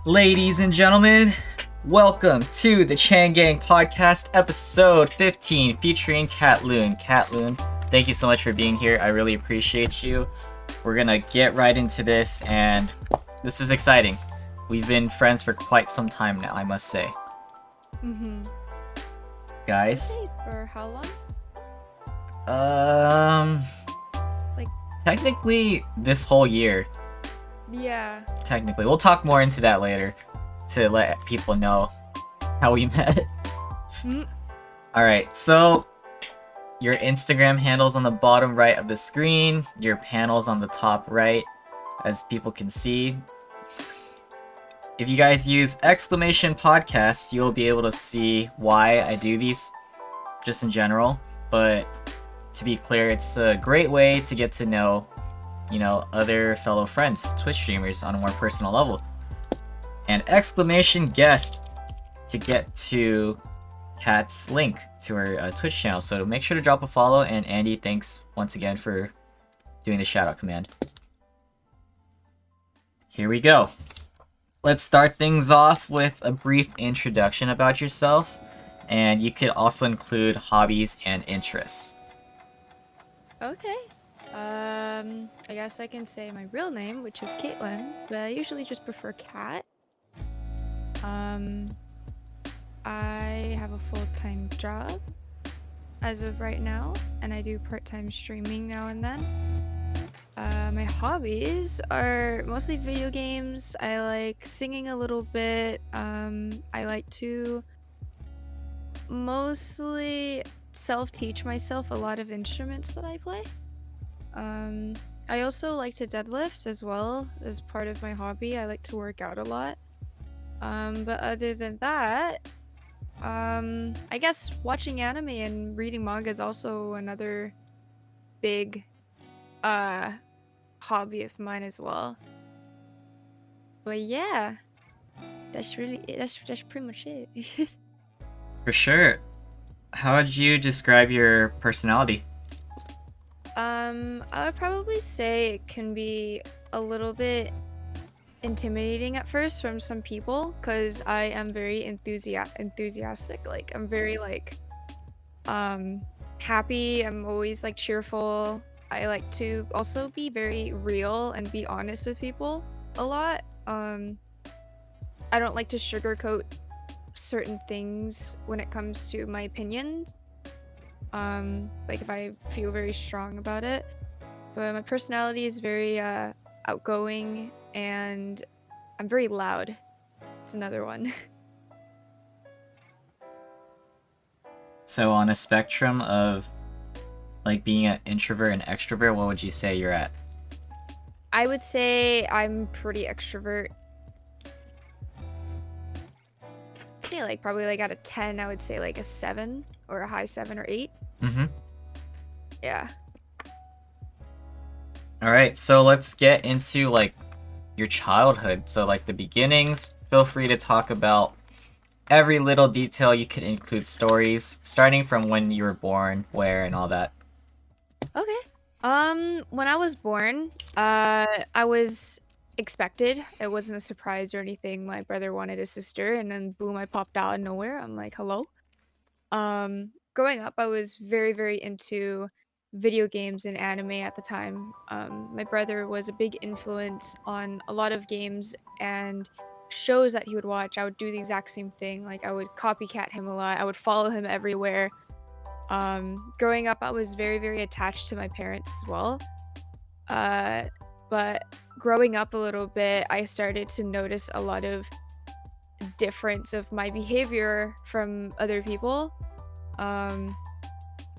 Ladies and gentlemen, welcome to the Chang podcast episode 15 featuring Catloon. Catloon, thank you so much for being here. I really appreciate you. We're gonna get right into this, and this is exciting. We've been friends for quite some time now, I must say. Guys. Okay, for how long? Like, technically this whole year. yeah. Technically. We'll talk more into that later to let people know how we met. Alright, so your Instagram handle's on the bottom right of the screen, your panel's on the top right, as people can see. If you guys use exclamation podcasts, you'll be able to see why I do these, just in general. But to be clear, it's a great way to get to know, other fellow friends, Twitch streamers, on a more personal level. And exclamation guest to get to Kat's link to her Twitch channel. So make sure to drop a follow, and Andy, thanks once again for doing the shoutout command. Here we go. Let's start things off with a brief introduction about yourself, and you could also include hobbies and interests. Okay. I guess I can say my real name, which is Caitlin, but I usually just prefer Cat. I have a full-time job as of right now, and I do part-time streaming now and then. My hobbies are mostly video games. I like singing a little bit. I like to mostly self-teach myself a lot of instruments that I play. I also like to deadlift as well as part of my hobby. I like to work out a lot. But other than that, I guess watching anime and reading manga is also another big hobby of mine as well. But yeah, that's really it. That's pretty much it. For sure. How would you describe your personality? I would probably say it can be a little bit intimidating at first from some people, because I am very enthusiastic. Like, I'm very happy. I'm always cheerful. I like to also be very real and be honest with people a lot. I don't like to sugarcoat certain things when it comes to my opinions. Like if I feel very strong about it. But my personality is very outgoing, and I'm very loud. It's another one. So on a spectrum of being an introvert and extrovert, what would you say you're at? I would say I'm pretty extrovert. I'd say probably out of 10, I would say a 7 or a high 7 or 8. Yeah. All right, so let's get into your childhood. So the beginnings. Feel free to talk about every little detail. You could include stories starting from when you were born, where, and all that. Okay. When I was born, I was expected. It wasn't a surprise or anything. My brother wanted a sister, and then boom, I popped out of nowhere. I'm like, hello. Growing up, I was very, very into video games and anime at the time. My brother was a big influence on a lot of games and shows that he would watch. I would do the exact same thing. Like, I would copycat him a lot. I would follow him everywhere. Growing up, I was very, very attached to my parents as well. But growing up a little bit, I started to notice a lot of difference of my behavior from other people.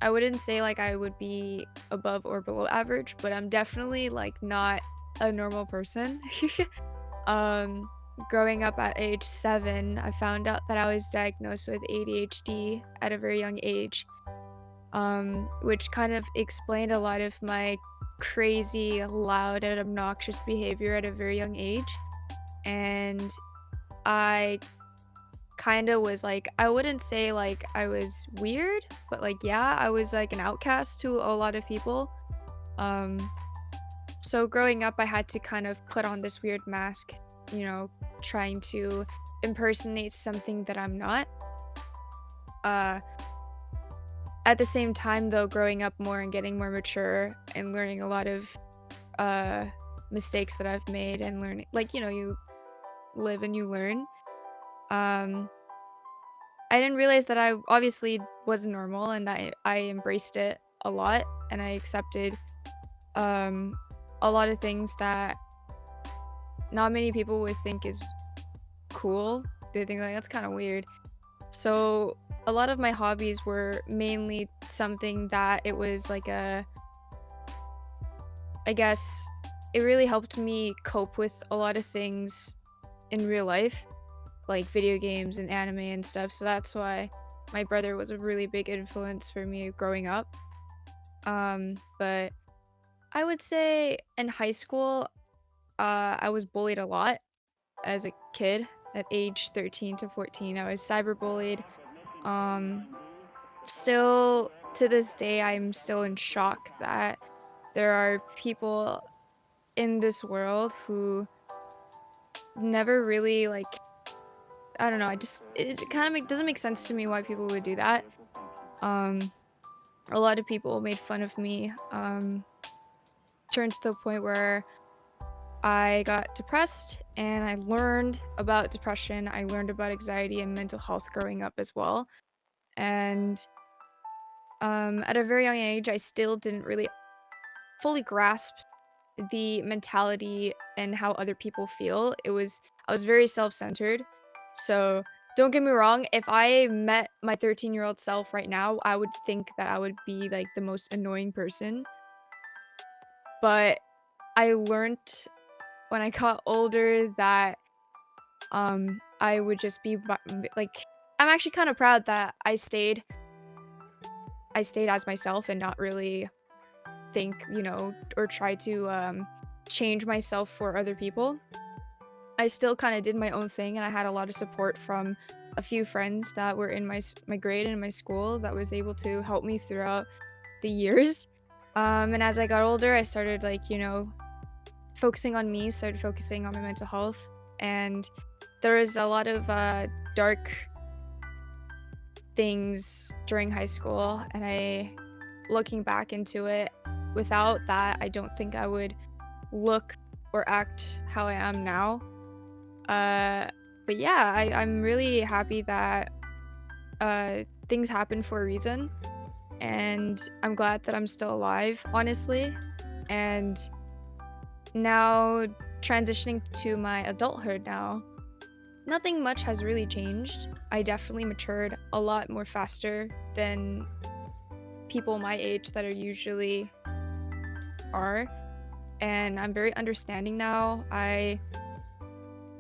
I wouldn't say I would be above or below average, but I'm definitely not a normal person. Growing up at age 7, I found out that I was diagnosed with ADHD at a very young age, which kind of explained a lot of my crazy, loud, and obnoxious behavior at a very young age. And I kind of was I wouldn't say I was weird, but yeah, I was an outcast to a lot of people. So growing up, I had to kind of put on this weird mask, trying to impersonate something that I'm not. Uh, at the same time, though, growing up more and getting more mature and learning a lot of uh, mistakes that I've made and learning, like, you live and you learn. Um, I didn't realize that I obviously was normal and I embraced it a lot and I accepted um, a lot of things that not many people would think is cool. They think like that's kind of weird. So a lot of my hobbies were mainly something that it was like I guess it really helped me cope with a lot of things in real life, like video games and anime and stuff. So that's why my brother was a really big influence for me growing up. But I would say in high school, I was bullied a lot as a kid at age 13 to 14. I was cyberbullied. Um, Still to this day, I'm still in shock that there are people in this world who never really like I don't know, it kind of doesn't make sense to me why people would do that. Um a lot of people made fun of me. Turned to the point where I got depressed and I learned about depression. I learned about anxiety and mental health growing up as well. And at a very young age, I still didn't really fully grasp the mentality and how other people feel. I was very self-centered. So don't get me wrong, if I met my 13-year-old self right now, I would think that I would be like the most annoying person. But I learned when I got older that I would just be like I'm actually kind of proud that I stayed as myself and not really think, or try to change myself for other people. I still kind of did my own thing and I had a lot of support from a few friends that were in my grade and my school that was able to help me throughout the years. And as I got older, I started like, focusing on me, started focusing on my mental health. And there was a lot of dark things during high school. And looking back into it, without that, I don't think I would look or act how I am now. Uh, but yeah, I'm really happy that things happen for a reason. And I'm glad that I'm still alive, honestly. And now transitioning to my adulthood now, nothing much has really changed. I definitely matured a lot more faster than people my age that are usually are. And I'm very understanding now. I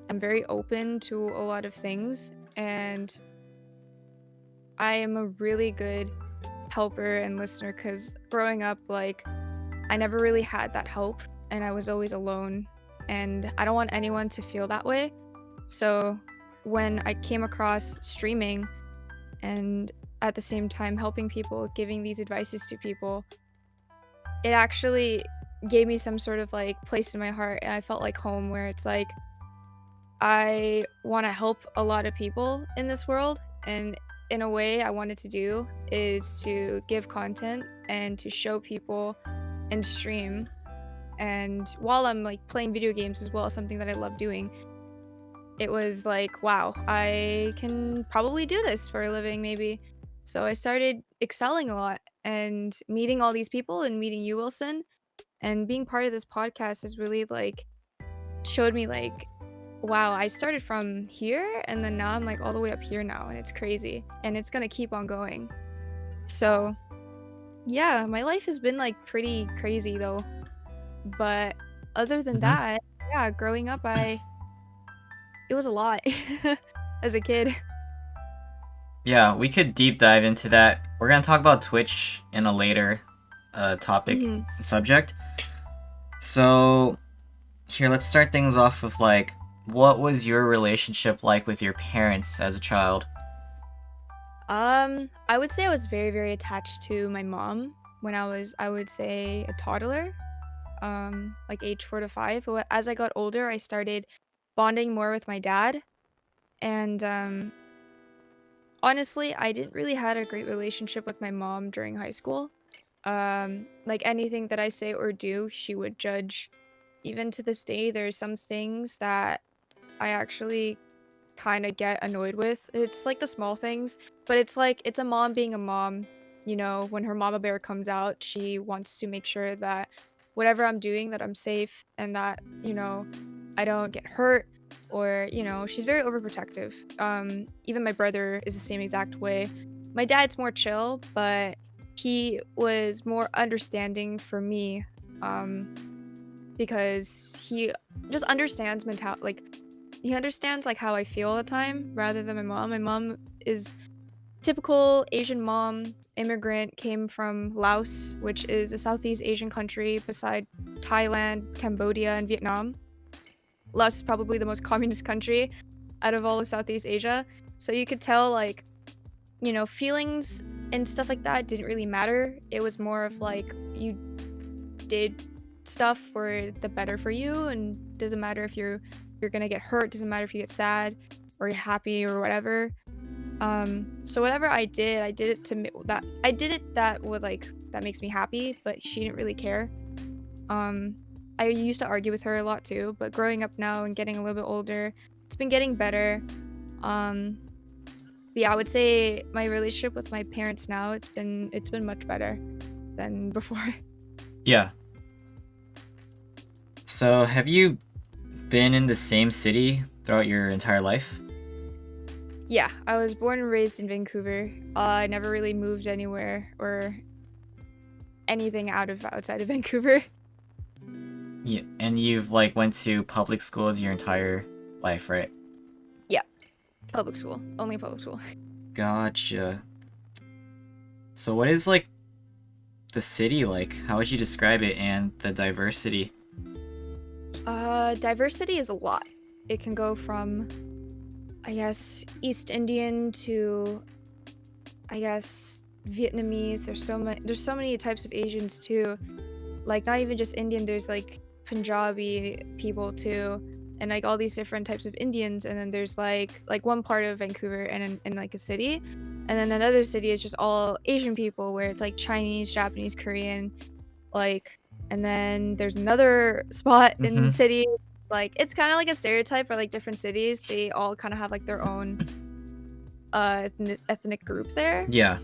am very open to a lot of things. And I am a really good helper and listener because growing up, like, I never really had that help and I was always alone. And I don't want anyone to feel that way. So when I came across streaming and at the same time helping people, giving these advices to people, it actually gave me some sort of like place in my heart. And I felt like home where it's like, I want to help a lot of people in this world. And in a way, I wanted to do is to give content and to show people and stream. And while I'm like playing video games as well, something that I love doing, it was like, wow, I can probably do this for a living, maybe. So I started excelling a lot and meeting all these people and meeting you, Wilson, and being part of this podcast has really like showed me like, wow, I started from here and then now I'm like all the way up here now and it's crazy and it's gonna keep on going. So yeah, my life has been like pretty crazy though. But other than Hmm. that, yeah, growing up it was a lot as a kid. Yeah, we could deep dive into that. We're gonna talk about Twitch in a later topic Mhm. subject. So here, let's start things off with like, what was your relationship like with your parents as a child? I would say I was very, very attached to my mom when I would say a toddler, like age 4 to 5. But as I got older, I started bonding more with my dad. And honestly, I didn't really had a great relationship with my mom during high school. Like anything that I say or do, she would judge. Even to this day, there's some things that I actually kind of get annoyed with. It's like the small things, but it's like it's a mom being a mom. You know, when her mama bear comes out, she wants to make sure that whatever I'm doing, that I'm safe and that, I don't get hurt or, she's very overprotective. Even my brother is the same exact way. My dad's more chill, but he was more understanding for me. Because he just understands he understands like how I feel all the time rather than my mom. My mom is typical Asian mom, immigrant, came from Laos, which is a Southeast Asian country beside Thailand, Cambodia, and Vietnam. Laos is probably the most communist country out of all of Southeast Asia. So you could tell feelings and stuff like that didn't really matter. It was more of like you did stuff for the better for you, and doesn't matter if you're gonna get hurt, doesn't matter if you get sad or you're happy or whatever. So whatever I did it to that I did it that would like that makes me happy, but she didn't really care. Um, I used to argue with her a lot too, but growing up now and getting a little bit older, it's been getting better. Um, but yeah, I would say my relationship with my parents now, it's been much better than before. Yeah. So, have you been in the same city throughout your entire life? Yeah, I was born and raised in Vancouver. I never really moved anywhere or anything outside of Vancouver. Yeah, and you've like went to public schools your entire life, right? Yeah, public school, only public school. Gotcha. So, what is like the city like? How would you describe it and the diversity? Diversity is a lot. It can go from, I guess, East Indian to, I guess, Vietnamese. There's so many types of Asians too. Like not even just Indian, there's like Punjabi people too. And like all these different types of Indians, and then there's like one part of Vancouver and in like a city. And then another city is just all Asian people where it's like Chinese, Japanese, Korean, like and then there's another spot in Mm-hmm. city. It's like it's kind of like a stereotype for like different cities. They all kind of have like their own ethnic group there. Yeah.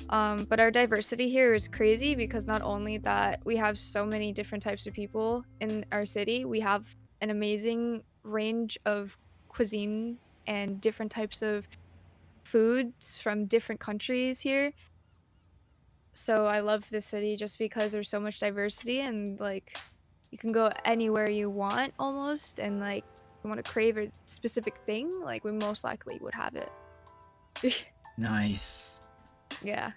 But our diversity here is crazy because not only that we have so many different types of people in our city, we have an amazing range of cuisine and different types of foods from different countries here. So I love this city just because there's so much diversity and like you can go anywhere you want almost, and like you want to crave a specific thing, like we most likely would have it. Nice. Yeah.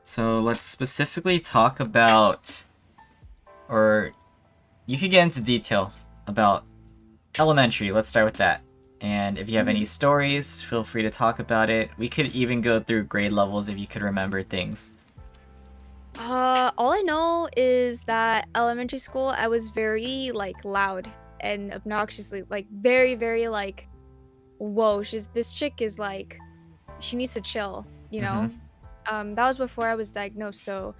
So, let's specifically talk about, or you could get into details about elementary. Let's start with that. And if you have any Mhm. stories, feel free to talk about it. We could even go through grade levels if you could remember things. All I know is that elementary school, I was very like loud and obnoxiously like very, very like, whoa, this chick is like, she needs to chill, you Mm-hmm. know? That was before I was diagnosed, so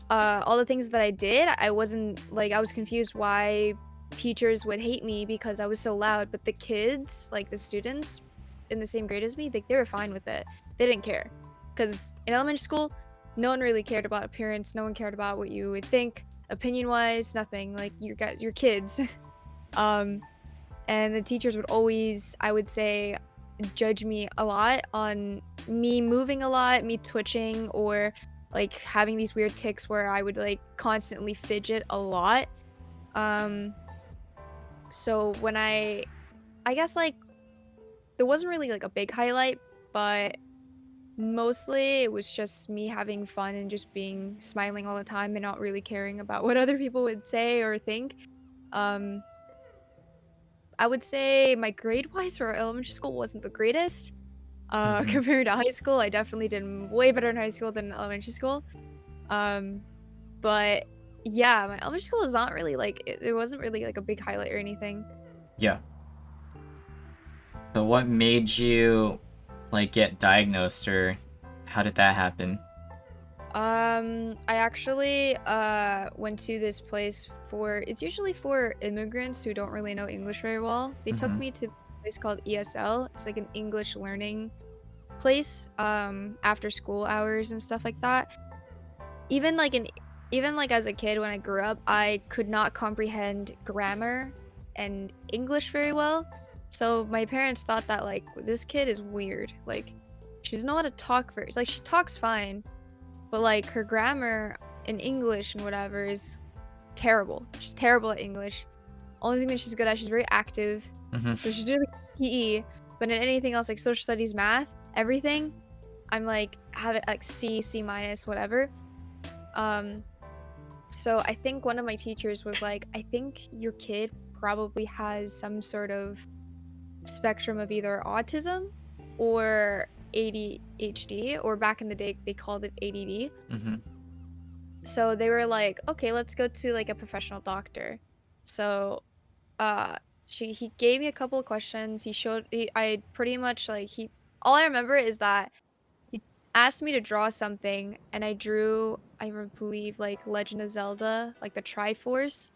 all the things that I did, I wasn't like I was confused why teachers would hate me because I was so loud, but the kids, like the students in the same grade as me, they were fine with it. They didn't care. Cuz in elementary school, no one really cared about appearance, no one cared about what you would think opinion-wise, nothing. Like you're kids. um and the teachers would always, I would say, judge me a lot on me moving a lot, me twitching, or like having these weird tics where I would like constantly fidget a lot. Um, so when I guess like there wasn't really like a big highlight, but mostly it was just me having fun and just being smiling all the time and not really caring about what other people would say or think. Um, I would say my grade wise for elementary school wasn't the greatest. Mm-hmm. Compared to high school, I definitely did way better in high school than in elementary school. Um, but yeah, my elementary school was not really like it wasn't really like a big highlight or anything. Yeah. So what made you like get diagnosed, or how did that happen? I actually went to this place for it's usually for immigrants who don't really know English very well. They took Mm-hmm. me to a place called ESL. It's like an English learning place after school hours and stuff like that. Even like in even like as a kid when I grew up, I could not comprehend grammar and English very well. So my parents thought that like this kid is weird. Like she doesn't know how to talk very like she talks fine, but like her grammar in English and whatever is terrible. She's terrible at English. Only thing that she's good at, she's very active. Mm-hmm. So she's really PE, but in anything else like social studies, math, everything, I'm like have it like C minus, whatever. Um, so I think one of my teachers was like, I think your kid probably has some sort of spectrum of either autism or ADHD, or back in the day they called it ADD. Mm-hmm. So they were like, okay, let's go to like a professional doctor. So uh he gave me a couple of questions. I pretty much like he all I remember is that he asked me to draw something, and I drew, believe, like Legend of Zelda, like the Triforce,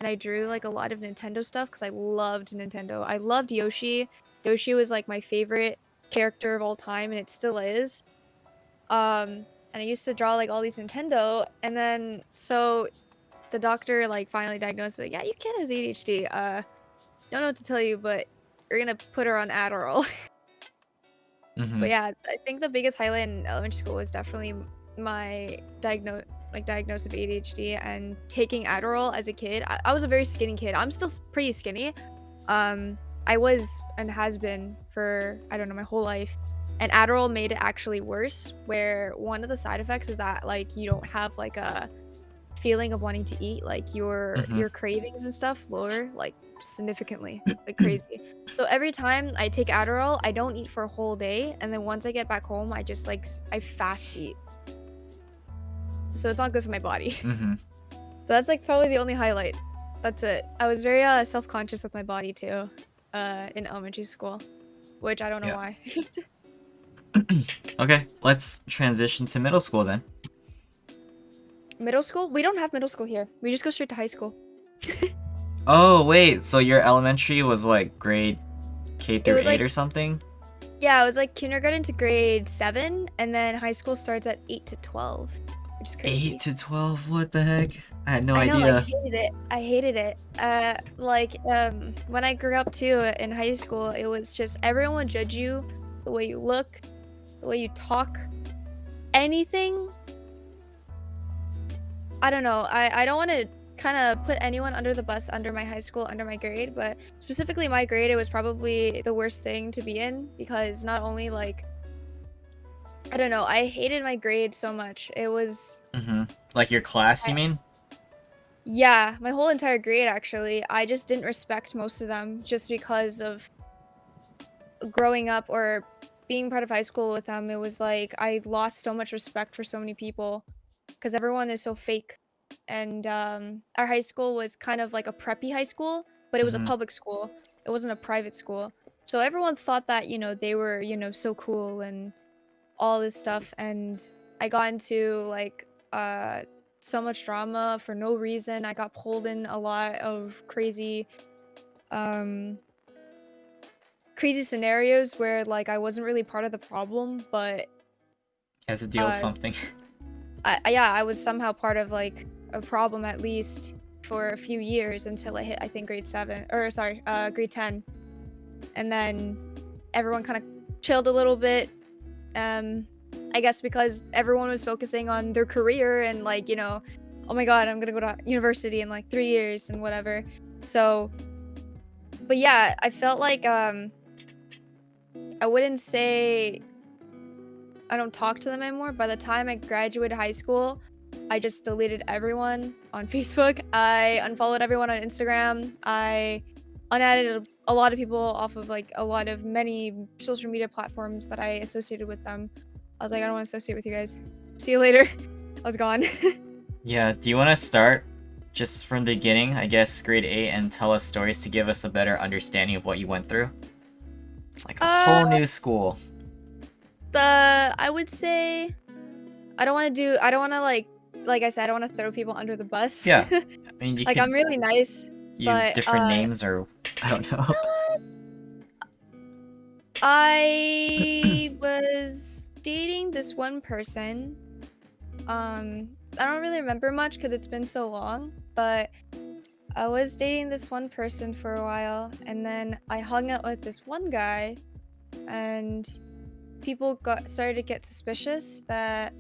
and I drew like a lot of Nintendo stuff because I loved Nintendo. I loved Yoshi. Yoshi was like my favorite character of all time, and it still is. And I used to draw like all these Nintendo, and then so the doctor like finally diagnosed it. Yeah, your kid has ADHD. Don't know what to tell you, but you're gonna put her on Adderall. Mm-hmm. But yeah, I think the biggest highlight in elementary school was definitely my diagnosis of ADHD and taking Adderall as a kid. I was a very skinny kid. I'm still pretty skinny. I was and has been for I don't know my whole life. And Adderall made it actually worse, where one of the side effects is that like you don't have like a feeling of wanting to eat, like Mm-hmm. your cravings and stuff lower like significantly, like crazy. So every time I take Adderall, I don't eat for a whole day, and then once I get back home, I just like I fast eat. So it's not good for my body. Mm-hmm. So that's like probably the only highlight. That's it. I was very self-conscious with my body too, in elementary school, which I don't know Yeah. why. Okay, let's transition to middle school then. Middle school? We don't have middle school here. We just go straight to high school. Oh wait, so your elementary was what, grade K It through was 8 like or something? Yeah, it was like kindergarten to grade 7, and then high school starts at 8 to 12, which is 8 crazy. to 12? What the heck? I had no I know, I idea. hated it. I hated it. When I grew up too in high school, it was just everyone would judge you, the way you look, the way you talk, anything. I don't know. I don't want to kind of put anyone under the bus under my high school, under my grade, but specifically my grade, it was probably the worst thing to be in because not only like I don't know, I hated my grade so much. It was Mm-hmm. Like your class, I, you mean? yeah, my whole entire grade actually. I just didn't respect most of them just because of growing up or being part of high school with them. It was like I lost so much respect for so many people because everyone is so fake. And our high school was kind of like a preppy high school, but it was a Mm-hmm. public school. It wasn't a private school. So everyone thought that, they were, so cool and all this stuff. And I got into like so much drama for no reason. I got pulled in a lot of um crazy scenarios where like I wasn't really part of the problem, but Has to deal with uh something. yeah, I was somehow part of like a problem at least for a few years until I hit I think grade 7 or sorry, grade 10. And then everyone kind of chilled a little bit. Um I guess because everyone was focusing on their career and like, oh my god, I'm going to go to university in like 3 years and whatever. So, but yeah, I felt like I wouldn't say I don't talk to them anymore. By the time I graduated high school, I just deleted everyone on Facebook. I unfollowed everyone on Instagram. I unadded a lot of people off of like a lot of many social media platforms that I associated with them. I was like, I don't want to associate with you guys. See you later. I was gone. Yeah, do you want to start just from the beginning, I guess grade 8, and tell us stories to give us a better understanding of what you went through? Like a whole new school. I would say I don't want to like I said, I don't want to throw people under the bus. Yeah. I mean, you Like could I'm really nice, use but different names or I don't know. I was dating this one person. I don't really remember much because it's been so long, but I was dating this one person for a while, and then I hung out with this one guy, and people started to get suspicious that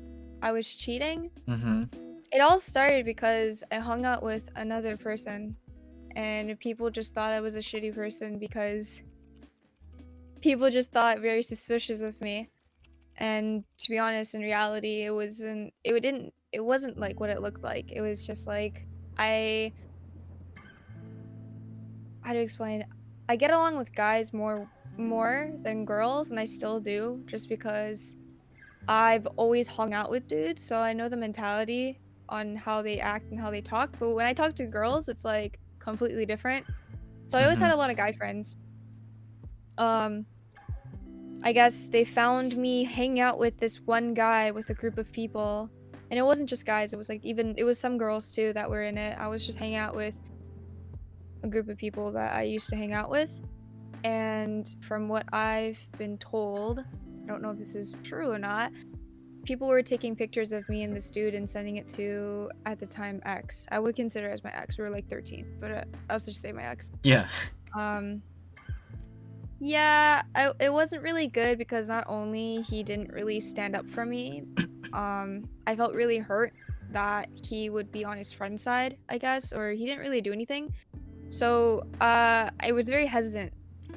I was cheating. Mm-hmm. It all started because I hung out with another person, and people just thought I was a shitty person because people just thought very suspicious of me. And to be honest, in reality, it wasn't like what it looked like. It was just like I how to explain? I get along with guys more than girls, and I still do, just because I've always hung out with dudes, so I know the mentality on how they act and how they talk. But when I talk to girls, it's like completely different. So I always Mm-hmm. had a lot of guy friends. Um, I guess they found me hanging out with this one guy with a group of people. And it wasn't just guys, it was like it was some girls too that were in it. I was just hanging out with a group of people that I used to hang out with. And from what I've been told, I don't know if this is true or not, people were taking pictures of me and this dude and sending it to, at the time, ex. I would consider as my ex. We were like 13, but I'll just say my ex. Yeah. Um, yeah, it wasn't really good because not only he didn't really stand up for me, I felt really hurt that he would be on his friend's side, I guess, or he didn't really do anything. So, I was very hesitant,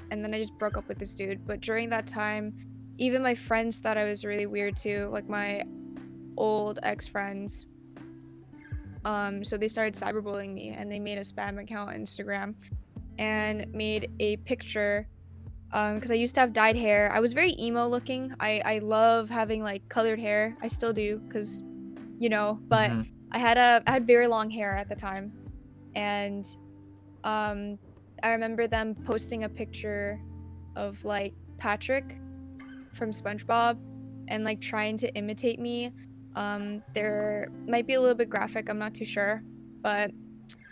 and then I just broke up with this dude. But during that time, even my friends thought I was really weird too, like my old ex-friends. So they started cyberbullying me, and they made a spam account on Instagram and made a picture. Because I used to have dyed hair. I was very emo looking. I love having like colored hair. I still do, because but Mm-hmm. I had very long hair at the time, and um, I remember them posting a picture of like Patrick from SpongeBob and like trying to imitate me. There might be a little bit graphic, I'm not too sure, but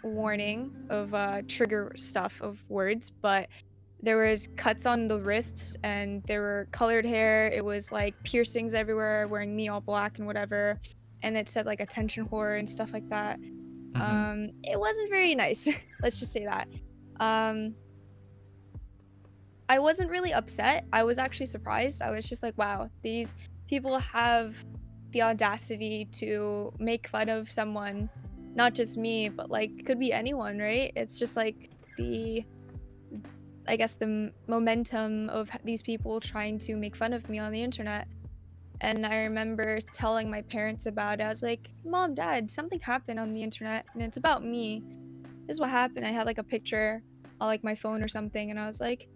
warning of trigger stuff of words, but there was cuts on the wrists and there were colored hair. It was like piercings everywhere, wearing me all black and whatever. And it said like attention whore and stuff like that. Mm-hmm. It wasn't very nice. Let's just say that. Um, I wasn't really upset. I was actually surprised. I was just like, wow, these people have the audacity to make fun of someone, not just me, but like could be anyone, right? It's just like I guess the momentum of these people trying to make fun of me on the internet. And I remember telling my parents about it. I was like, Mom, Dad, something happened on the internet and it's about me. This is what happened. I had like a picture on like my phone or something, and I was like,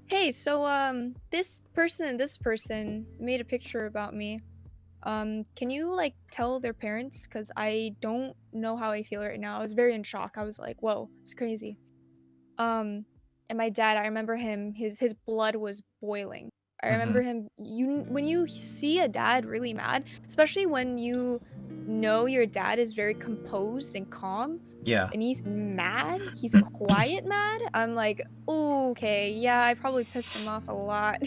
hey, so this person and this person made a picture about me. Can you like tell their parents? Cause I don't know how I feel right now. I was very in shock. I was like, whoa, it's crazy. Um, and my dad, I remember him, his blood was boiling. I Mm-hmm. remember him when you see a dad really mad, especially when you know your dad is very composed and calm, Yeah. and he's mad, he's quiet mad. I'm like, "Ooh, okay, yeah, I probably pissed him off a lot."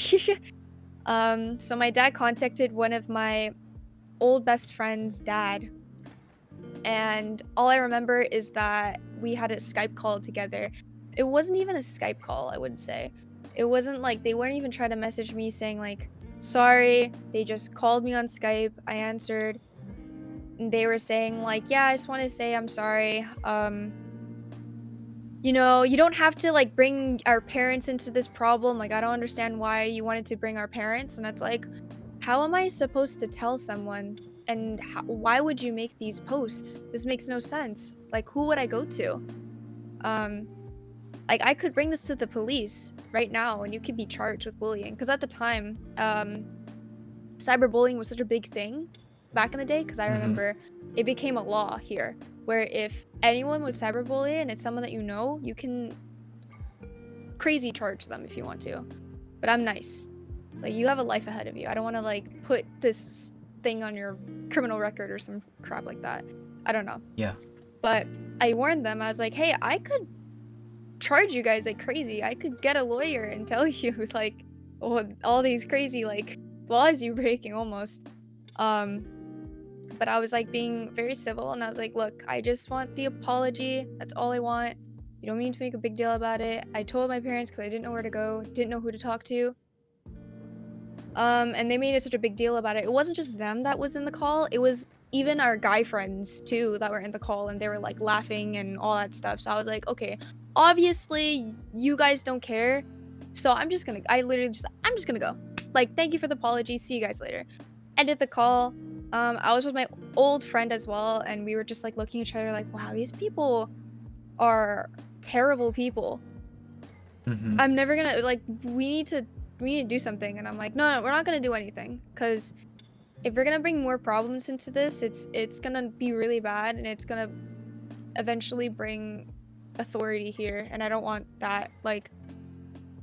So my dad contacted one of my old best friend's dad, and all I remember is that we had a Skype call together. It wasn't even a Skype call, I would say. It wasn't like they weren't even trying to message me saying like, "Sorry." They just called me on Skype. I answered. And they were saying like, "Yeah, I just want to say I'm sorry. You don't have to like bring our parents into this problem. Like, I don't understand why you wanted to bring our parents." And it's like, how am I supposed to tell someone? And why would you make these posts? This makes no sense. Like, who would I go to? Um, like, I could bring this to the police right now, and you could be charged with bullying. Because at the time, cyberbullying was such a big thing back in the day. Because I Mm-hmm. remember it became a law here, where if anyone would cyberbully and it's someone that you know, you can crazy charge them if you want to. but I'm nice. Like, you have a life ahead of you. I don't want to like put this thing on your criminal record or some crap like that. I don't know. Yeah. But I warned them. I was like, hey, I could charge you guys like crazy. I could get a lawyer and tell you like all these crazy like laws you're breaking almost. Um, but I was like being very civil and I was like, look, I just want the apology. That's all I want. You don't need to make a big deal about it. I told my parents because I didn't know where to go, didn't know who to talk to. And they made it such a big deal about it. It wasn't just them that was in the call. It was even our guy friends too that were in the call and they were like laughing and all that stuff. So I was like, okay, obviously you guys don't care. So I'm just gonna go. Like, thank you for the apology. See you guys later. Ended the call. I was with my old friend as well, and we were just like looking at each other like, wow, these people are terrible people. Mm-hmm. I'm never gonna like we need to do something. And I'm like, no, we're not gonna do anything because if we're gonna bring more problems into this, it's gonna be really bad and it's gonna eventually bring authority here, and I don't want that. Like,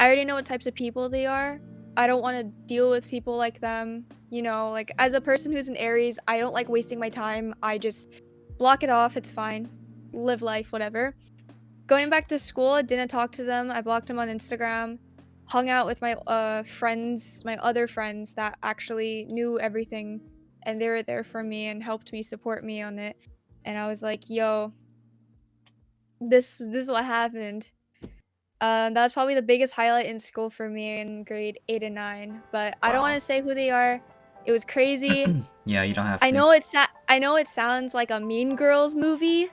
I already know what types of people they are. I don't want to deal with people like them. You know, like as a person who's an Aries, I don't like wasting my time. I just block it off. It's fine. Live life, whatever. Going back to school, I didn't talk to them. I blocked them on Instagram. Hung out with my friends, my other friends that actually knew everything, and they were there for me and helped me support me on it. And I was like, yo, this is what happened. That was probably the biggest highlight in school for me in grade 8 and 9. But I don't want Wow. to say who they are. It was crazy. Yeah, you don't have I to. know I know it sounds like a Mean Girls movie,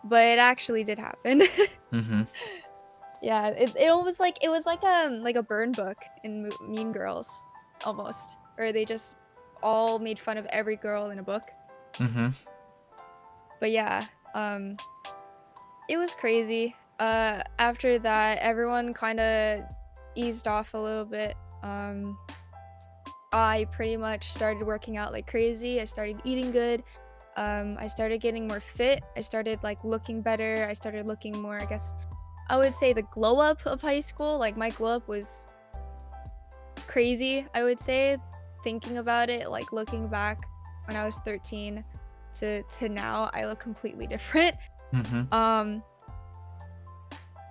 but it actually did happen. Mm-hmm. Yeah, it was like a burn book in Mean Girls, almost, or they just all made fun of every girl in a book. Mm-hmm. But yeah, it was crazy. After that, everyone kind of eased off a little bit. I pretty much started working out like crazy. I started eating good. I started getting more fit. I started like looking better. I started looking more, I guess I would say the glow up of high school. Like my glow up was crazy, I would say, thinking about it, like looking back when I was 13 to now, I look completely different. Mm-hmm. Um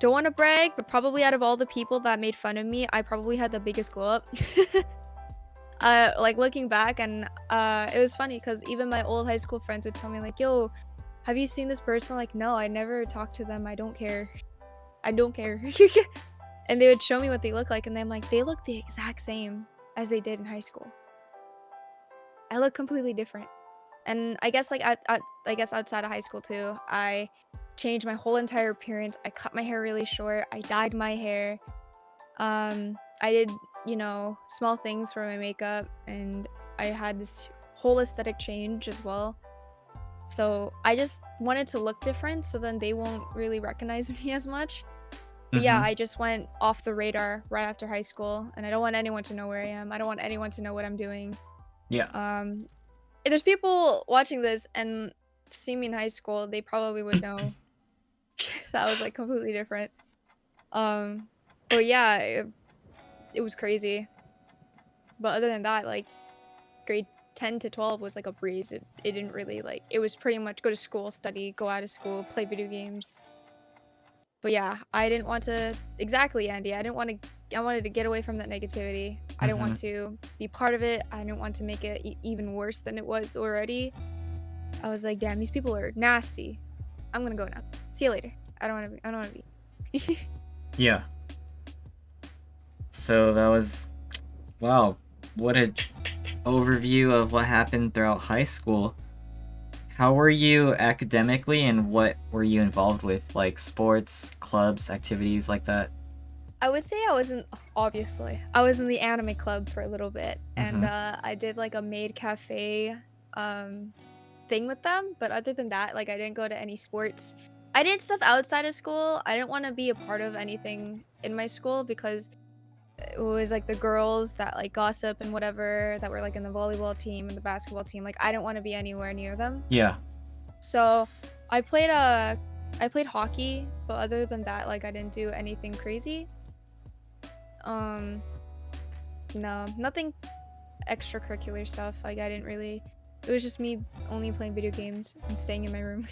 don't want to brag, but probably out of all the people that made fun of me, I probably had the biggest glow up. Like looking back, and it was funny because even my old high school friends would tell me like, yo, have you seen this person? Like, no, I never talked to them. I don't care. I don't care. And they would show me what they look like, and I'm like, they look the exact same as they did in high school. I look completely different. And I guess like I guess outside of high school too, I changed my whole entire appearance. I cut my hair really short. I dyed my hair. I did, you know, small things for my makeup, and I had this whole aesthetic change as well. So I just wanted to look different so then they won't really recognize me as much. But yeah, Mm-hmm. I just went off the radar right after high school, and I don't want anyone to know where I am. I don't want anyone to know what I'm doing. Yeah. If there's people watching this and see me in high school, they probably would know that was like completely different. Um, but yeah, it was crazy. But other than that, like grade 10 to 12 was like a breeze. It didn't really like, it was pretty much go to school, study, go out of school, play video games. But yeah, I didn't want to exactly, Andy. I wanted to get away from that negativity. I didn't Mm-hmm. want to be part of it. I didn't want to make it even worse than it was already. I was like, damn, these people are nasty. I'm gonna go now. See you later. I don't want to be. Yeah. So that was, wow, what a overview of what happened throughout high school. How were you academically, and what were you involved with, like sports, clubs, activities like that? I would say I wasn't obviously. I was in the anime club for a little bit, and Mm-hmm. I did like a maid cafe um thing with them. But other than that, like I didn't go to any sports. I did stuff outside of school. I didn't want to be a part of anything in my school because it was like the girls that like gossip and whatever that were like in the volleyball team and the basketball team. Like I didn't want to be anywhere near them. Yeah. So I played I played hockey, but other than that, like I didn't do anything crazy. Um No, nothing extracurricular stuff. Like I didn't really. It was just me only playing video games and staying in my room.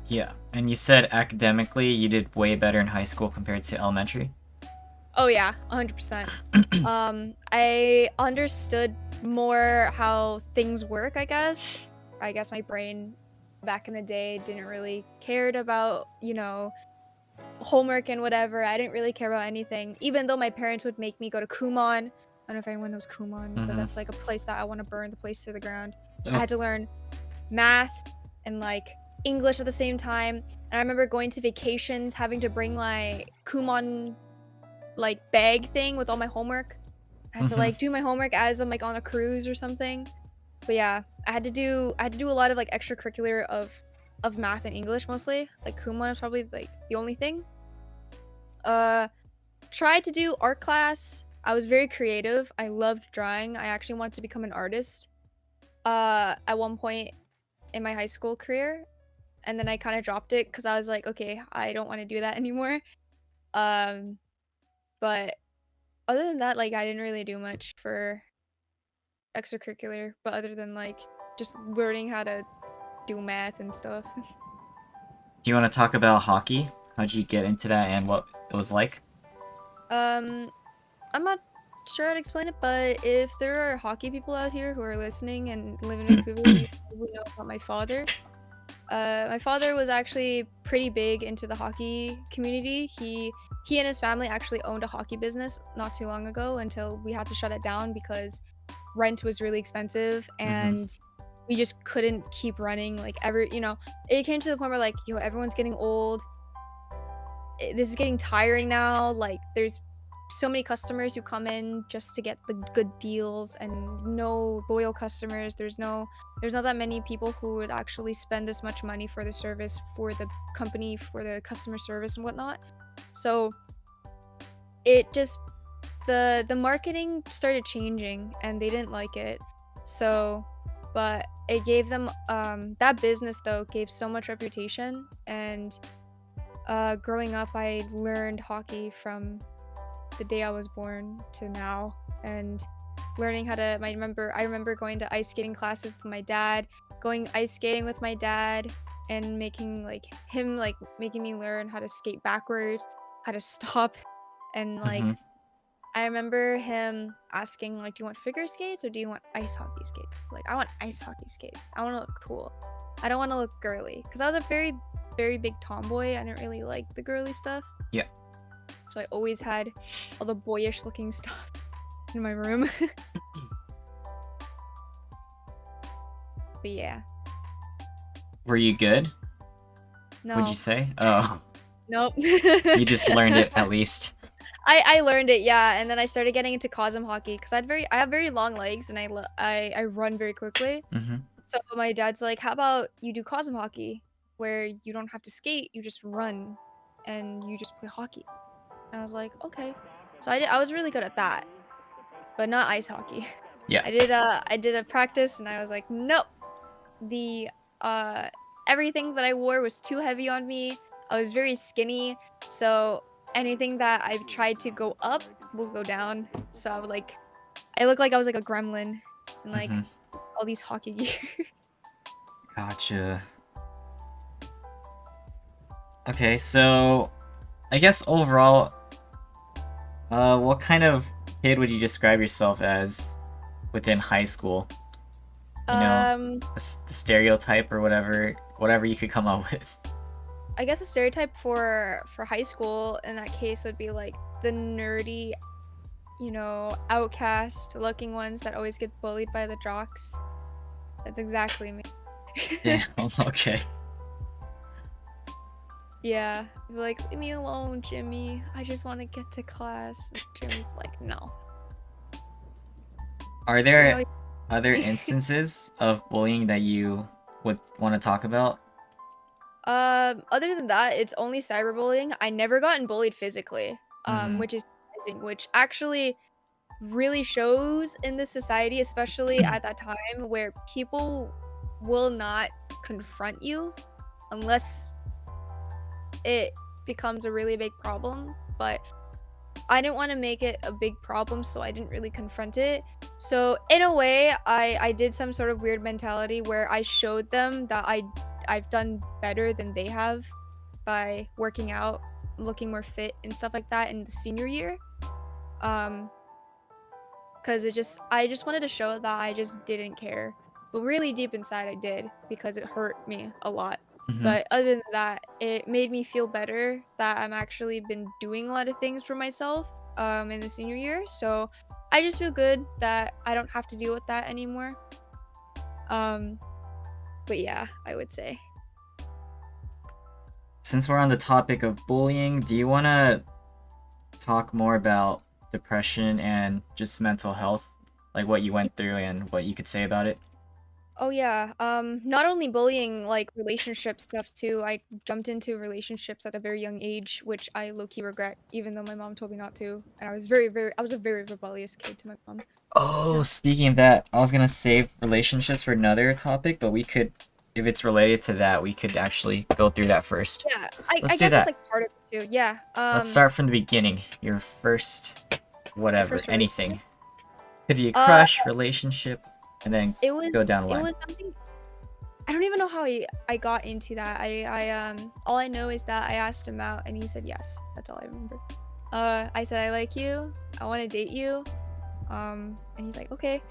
Yeah, and you said academically you did way better in high school compared to elementary? Oh yeah, 100%. I understood more how things work, I guess. I guess my brain back in the day didn't really cared about, homework and whatever. I didn't really care about anything, even though my parents would make me go to Kumon. I don't know if anyone knows Kumon, but Mm-hmm. that's like a place that I want to burn the place to the ground. I Oh. had to learn math and like English at the same time. And I remember going to vacations, having to bring my Kumon like bag thing with all my homework. I had to Mm-hmm. like do my homework as I'm like on a cruise or something. But yeah, I had to do a lot of like extracurricular of math and English mostly. Like Kumon is probably like the only thing. Uh Tried to do art class. I was very creative. I loved drawing. I actually wanted to become an artist. At one point in my high school career, and then I kind of dropped it because I was like, okay, I don't want to do that anymore. Um, but other than that, like I didn't really do much for extracurricular, but other than like just learning how to do math and stuff. Do you want to talk about hockey? How'd you get into that and what it was like? um, I'm not sure how to explain it, but if there are hockey people out here who are listening and live in Vancouver, you probably know about my father. My father was actually pretty big into the hockey community. He and his family actually owned a hockey business not too long ago until we had to shut it down because rent was really expensive Mm-hmm. and we just couldn't keep running like ever, it came to the point where like, everyone's getting old. This is getting tiring now. Like there's so many customers who come in just to get the good deals and no loyal customers. There's not that many people who would actually spend this much money for the service, for the company, for the customer service and whatnot. So it just the marketing started changing and they didn't like it. So but it gave them that business though gave so much reputation. And growing up I learned hockey from the day I was born to now, and learning how to I remember going to ice skating classes with my dad, going ice skating with my dad and making me learn how to skate backwards, how to stop. And Mm-hmm. like I remember him asking like, do you want figure skates or do you want ice hockey skates? Like I want ice hockey skates. I want to look cool. I don't want to look girly because I was a very very big tomboy. I didn't really like the girly stuff. Yeah. So I always had all the boyish looking stuff in my room. But yeah. Were you good? Would you No. say? Oh, Nope. you just learned it at least. I learned it, yeah, and then I started getting into cosm hockey because I have very long legs and I run very quickly. Mm-hmm. So my dad's like, "How about you do cosm hockey where you don't have to skate, you just run and you just play hockey." And I was like, "Okay." So I was really good at that, but not ice hockey. Yeah. I did a practice and I was like, "Nope." The uh Everything that I wore was too heavy on me. I was very skinny, so anything that I tried to go up will go down. So I looked like I was like a gremlin and Mm-hmm. like all these hockey gear. Gotcha. Okay, so I guess overall, what kind of kid would you describe yourself as within high school? You know, um the stereotype or whatever you could come up with. I guess a stereotype for high school in that case would be like the nerdy, outcast looking ones that always get bullied by the jocks. That's exactly me. Damn. Okay. Yeah, be like, leave me alone, Jimmy. I just want to get to class. And Jimmy's like, no. Are Really? there other instances of bullying that you would want to talk about? Other than that, it's only cyberbullying. I never gotten bullied physically, Mm-hmm. which is surprising, which actually really shows in this society, especially at that time where people will not confront you unless it becomes a really big problem. But I didn't want to make it a big problem, so I didn't really confront it. So in a way, I did some sort of weird mentality where I showed them that I've done better than they have by working out, looking more fit and stuff like that in the senior year. Um, because I just wanted to show that I just didn't care. But really deep inside I did because it hurt me a lot. Mm-hmm. But other than that, it made me feel better that I'm actually been doing a lot of things for myself in the senior year. So I just feel good that I don't have to deal with that anymore. Um but yeah, I would say. Since we're on the topic of bullying, do you want to talk more about depression and just mental health, like what you went through and what you could say about it? Oh yeah, not only bullying, like relationship stuff too. I jumped into relationships at a very young age, which I low-key regret, even though my mom told me not to. And I was a very rebellious kid to my mom. So Oh, yeah. speaking of that, I was gonna save relationships for another topic, but we could, if it's related to that, we could actually go through that first. Yeah, Let's I do guess that's that. like part of it too. Yeah. Let's start from the beginning. Your first, My whatever, first anything. relationship. Could be a Uh, crush, relationship, and then it was go down the it line. was something. I don't even know how I got into that. All I know is that I asked him out and he said yes. That's all I remember. I said I like you. I want to date you. And he's like, okay.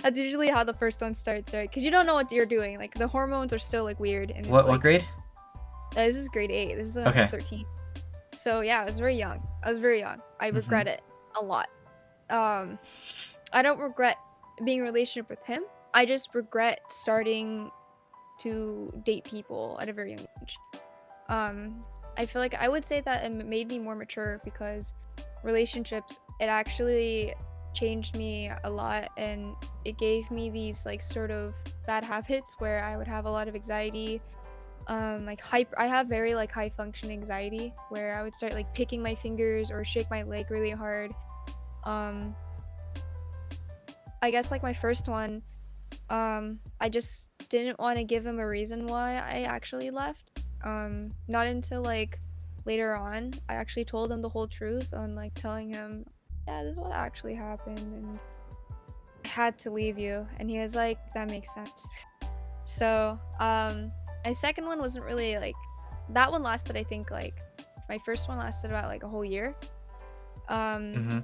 That's usually how the first one starts, right? Because you don't know what you're doing. Like the hormones are still like weird, and it's What like grade? this is grade 8. This is when I was Okay. 13. So yeah, I was very young. I was very young. I Mm-hmm. regret it a lot. Um, I don't regret being in a relationship with him. I just regret starting to date people at a very young age. Um, I feel like I would say that it made me more mature because relationships, it actually changed me a lot and it gave me these like sort of bad habits where I would have a lot of anxiety. Like I have very like high function anxiety where I would start like picking my fingers or shake my leg really hard. Um, I guess like my first one, I just didn't want to give him a reason why I actually left. Not until like later on, I actually told him the whole truth on like telling him, yeah, this is what actually happened and I had to leave you. And he was like, that makes sense. So, my second one wasn't really like that one lasted I think like my first one lasted about like a whole year. Um, Mm-hmm.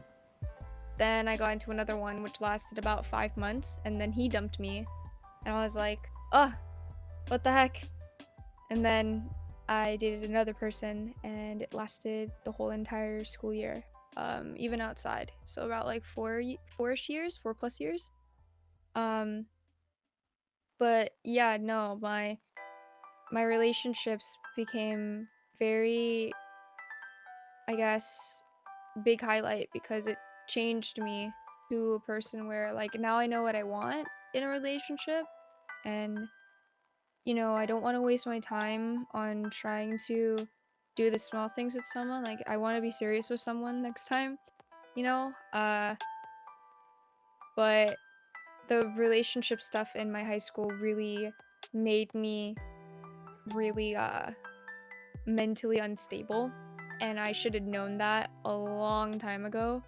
then I got into another one which lasted about 5 months and then he dumped me and I was like, "Oh, what the heck?" And then I dated another person and it lasted the whole entire school year. Even outside. So about like 4-ish years, 4 plus years. Um, but yeah, no, my relationships became very, I guess, big highlight because it changed me to a person where like now I know what I want in a relationship and I don't want to waste my time on trying to do the small things with someone. Like I want to be serious with someone next time, you know? But the relationship stuff in my high school really made me really mentally unstable and I should have known that a long time ago.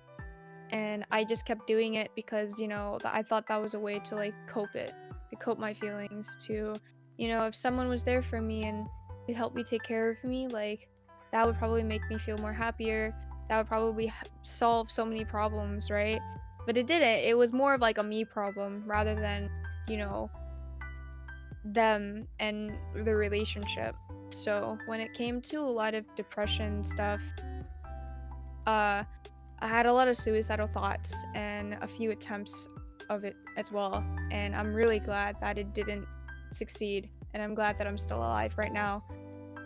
And I just kept doing it because, I thought that was a way to like to cope my feelings, to, if someone was there for me and could help me take care of me, like that would probably make me feel more happier. That would probably solve so many problems, right? But it didn't. It was more of like a me problem rather than, you know, them and the relationship. So when it came to a lot of depression stuff, uh, I had a lot of suicidal thoughts and a few attempts of it as well. And I'm really glad that it didn't succeed. And I'm glad that I'm still alive right now.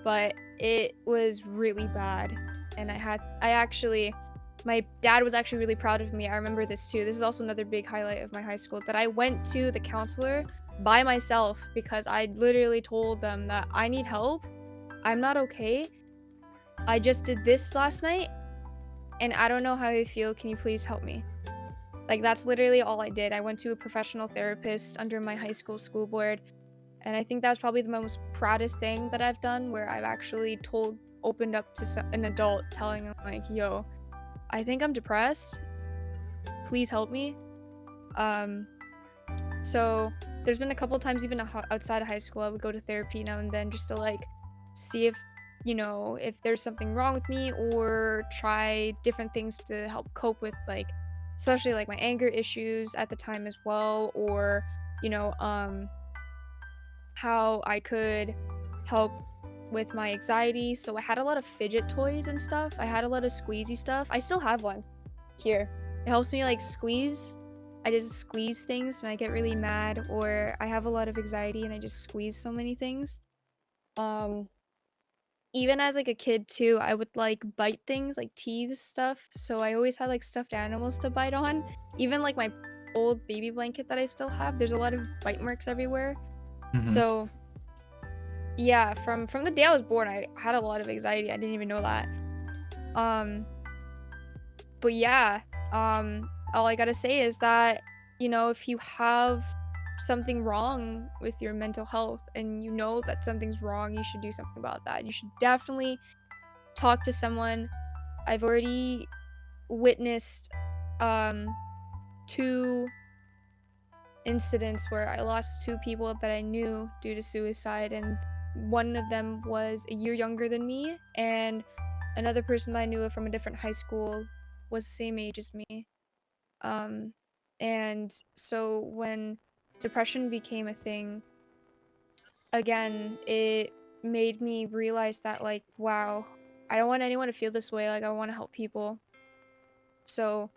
But it was really bad. And my dad was actually really proud of me. I remember this too. This is also another big highlight of my high school that I went to the counselor by myself because I literally told them that I need help. I'm not okay. I just did this last night and I don't know how I feel. Can you please help me? Like, that's literally all I did. I went to a professional therapist under my high school board, and I think that was probably the most proudest thing that I've done where I've actually opened up to an adult telling them, like, yo, I think I'm depressed. Please help me. Um, so there's been a couple times even outside of high school, I would go to therapy now and then just to like see if, you know, if there's something wrong with me or try different things to help cope with like, especially like my anger issues at the time as well, or, you know, how I could help with my anxiety. So I had a lot of fidget toys and stuff. I had a lot of squeezy stuff. I still have one here. It helps me like squeeze. I just squeeze things when I get really mad or I have a lot of anxiety and I just squeeze so many things. Um Even as like a kid too, I would like bite things, like tease stuff. So I always had like stuffed animals to bite on. Even like my old baby blanket that I still have, there's a lot of bite marks everywhere. Mm-hmm. So yeah, from the day I was born, I had a lot of anxiety. I didn't even know that. Um, but yeah, all I gotta say is that, you know, if you have something wrong with your mental health and you know that something's wrong, you should do something about that. You should definitely talk to someone. I've already witnessed um two incidents where I lost two people that I knew due to suicide, and one of them was a year younger than me, and another person that I knew from a different high school was the same age as me. Um, and so when depression became a thing, again, it made me realize that, like, wow, I don't want anyone to feel this way. Like, I want to help people. So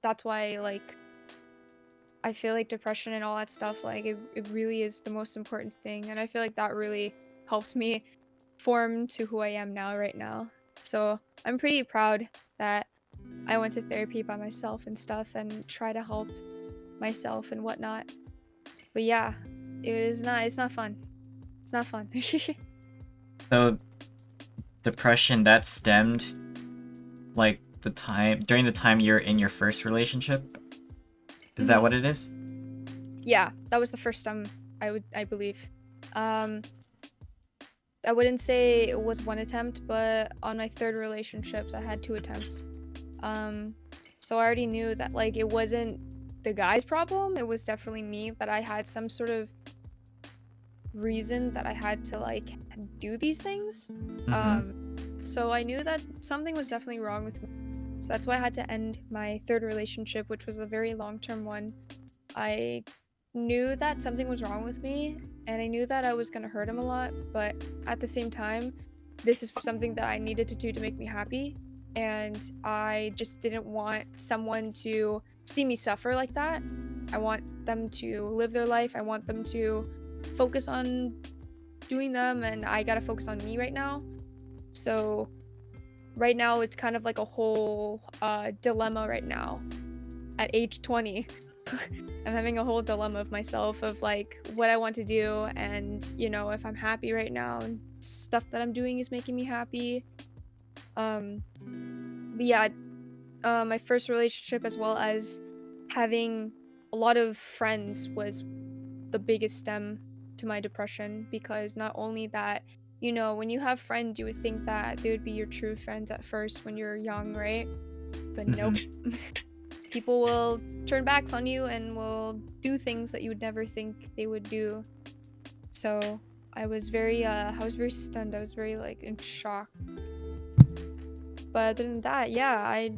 that's why, like, I feel like depression and all that stuff, like it really is the most important thing. And I feel like that really helped me form to who I am now, right now. So I'm pretty proud that I went to therapy by myself and stuff and try to help myself and whatnot. But yeah, it's not fun. It's not fun. So depression that stemmed like during the time you're in your first relationship? Is that hmm what it is? Yeah, that was the first time I believe. Um I wouldn't say it was one attempt, but on my third relationships I had two attempts. Um, so I already knew that like it wasn't the guy's problem. It was definitely me, that I had some sort of reason that I had to like do these things. Mm-hmm. Um, so I knew that something was definitely wrong with me. So that's why I had to end my third relationship, which was a very long-term one. I knew that something was wrong with me, and I knew that I was gonna hurt him a lot, but at the same time, this is something that I needed to do to make me happy, and I just didn't want someone to see me suffer like that. I want them to live their life. I want them to focus on doing them, and I gotta focus on me right now. So right now, it's kind of like a whole dilemma right now at age 20. I'm having a whole dilemma of myself of like what I want to do, and you know, if I'm happy right now and stuff that I'm doing is making me happy. Um but yeah, my first relationship as well as having a lot of friends was the biggest stem to my depression, because not only that, you know, when you have friends you would think that they would be your true friends at first when you're young, right? But nope. Mm-hmm. People will turn backs on you and will do things that you would never think they would do. So I was very stunned. I was very like in shock. But other than that, yeah, I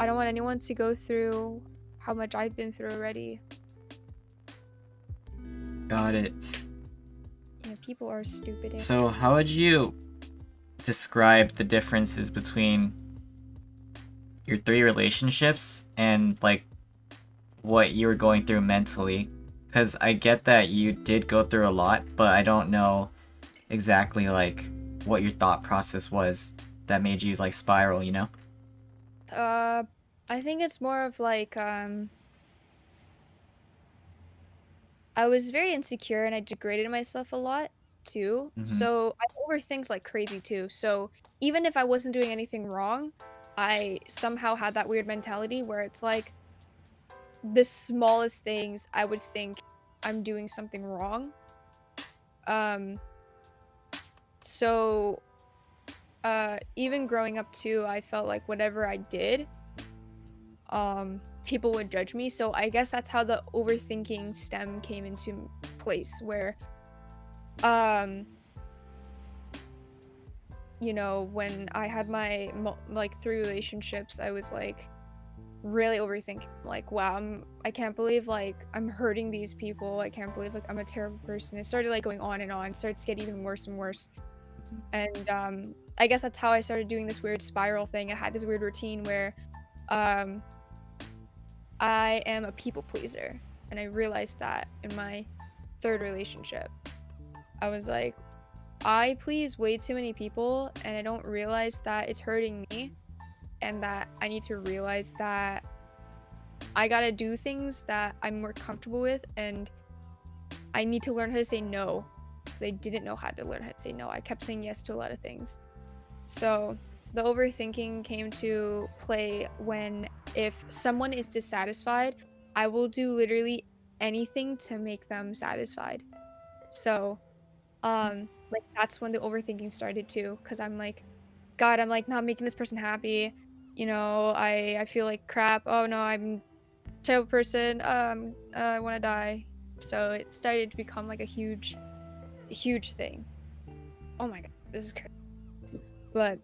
don't want anyone to go through how much I've been through already. Got it. Yeah, people are stupid. So how would you describe the differences between your three relationships and like what you were going through mentally? Because I get that you did go through a lot, but I don't know exactly like what your thought process was that made you like spiral, you know? Uh I think it's more of like I was very insecure and I degraded myself a lot too. Mm-hmm. So I overthink like crazy too. So even if I wasn't doing anything wrong, I somehow had that weird mentality where it's like the smallest things I would think I'm doing something wrong. Um so even growing up too, I felt like whatever I did, people would judge me. So I guess that's how the overthinking stem came into place, where, um, you know, when I had my like 3 relationships, I was like really overthinking. Like, wow, I can't believe like I'm hurting these people. I can't believe like I'm a terrible person. It started like going on and on. It started to get even worse and worse. And I guess that's how I started doing this weird spiral thing. I had this weird routine where um I am a people pleaser, and I realized that in my 3rd relationship. I was like, I please way too many people, and I don't realize that it's hurting me, and that I need to realize that I gotta do things that I'm more comfortable with, and I need to learn how to say no. 'Cause I didn't know how to learn how to say no. I kept saying yes to a lot of things. So the overthinking came to play when, if someone is dissatisfied, I will do literally anything to make them satisfied. So, like that's when the overthinking started too, because I'm like, God, I'm like not making this person happy. You know, I feel like crap. Oh no, I'm a terrible person. I want to die. So it started to become like a huge thing. Oh my God, this is crazy. But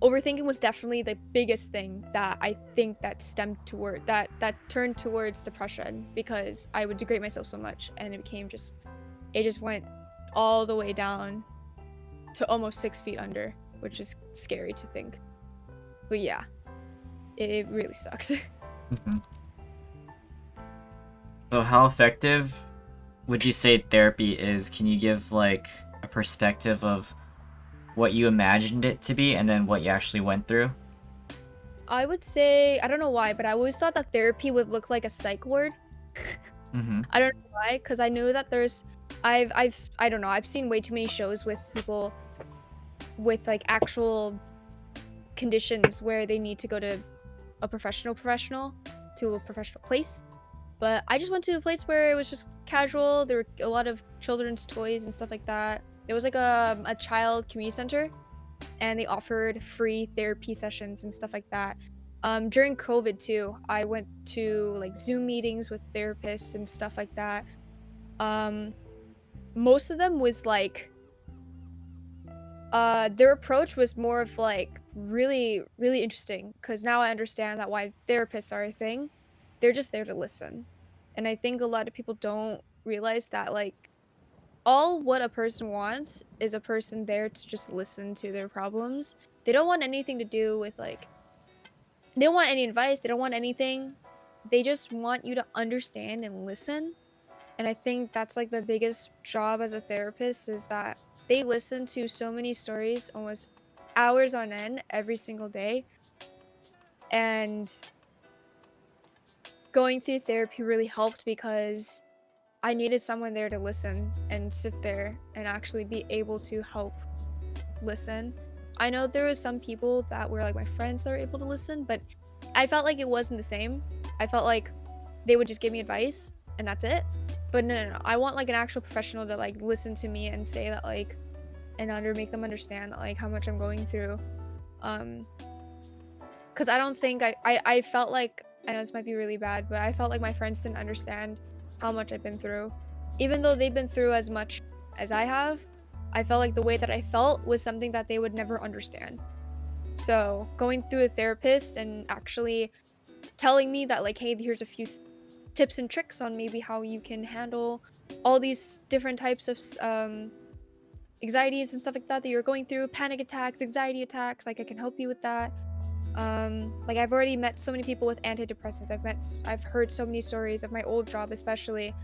overthinking was definitely the biggest thing that I think that stemmed toward that turned towards depression, because I would degrade myself so much, and it just went all the way down to almost 6 feet under, which is scary to think. But yeah, it really sucks. Mhm. So how effective would you say therapy is? Can you give like a perspective of what you imagined it to be and then what you actually went through? I would say, I don't know why, but I always thought that therapy would look like a psych ward. Mm-hmm. I don't know why, because I knew that I don't know, I've seen way too many shows with people with like actual conditions where they need to go to a professional to a professional place. But I just went to a place where it was just casual. There were a lot of children's toys and stuff like that. It was like a child community center, and they offered free therapy sessions and stuff like that. During COVID too, I went to like Zoom meetings with therapists and stuff like that. Um, Most of them was like, their approach was more of like really, really interesting, because now I understand that why therapists are a thing. They're just there to listen. And I think a lot of people don't realize that like all what a person wants is a person there to just listen to their problems. They don't want anything to do with like, they don't want any advice, they don't want anything. They just want you to understand and listen. And I think that's like the biggest job as a therapist, is that they listen to so many stories almost hours on end every single day. And going through therapy really helped, because I needed someone there to listen and sit there and actually be able to help listen. I know there was some people that were like my friends that were able to listen, but I felt like it wasn't the same. I felt like they would just give me advice and that's it. But no. I want like an actual professional to like listen to me and say that like, and make them understand that like how much I'm going through. Um, because I don't think I felt like, I know this might be really bad, but I felt like my friends didn't understand how much I've been through. Even though they've been through as much as I have, I felt like the way that I felt was something that they would never understand. So going through a therapist and actually telling me that like, hey, here's a few tips and tricks on maybe how you can handle all these different types of anxieties and stuff like that you're going through, panic attacks, anxiety attacks, like I can help you with that. Like I've already met so many people with antidepressants. I've heard so many stories of my old job, especially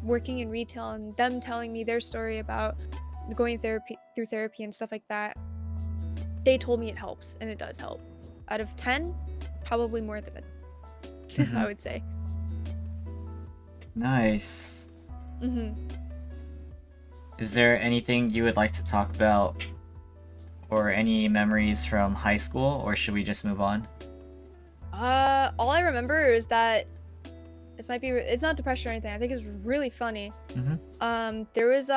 working in retail, and them telling me their story about going through therapy and stuff like that. They told me it helps, and it does help. Out of 10, probably more than it, Mm-hmm. I would say. Nice. Mm-hmm. Is there anything you would like to talk about or any memories from high school, or should we just move on? All I remember is that it's not depression or anything. I think it's really funny. Mm-hmm. There was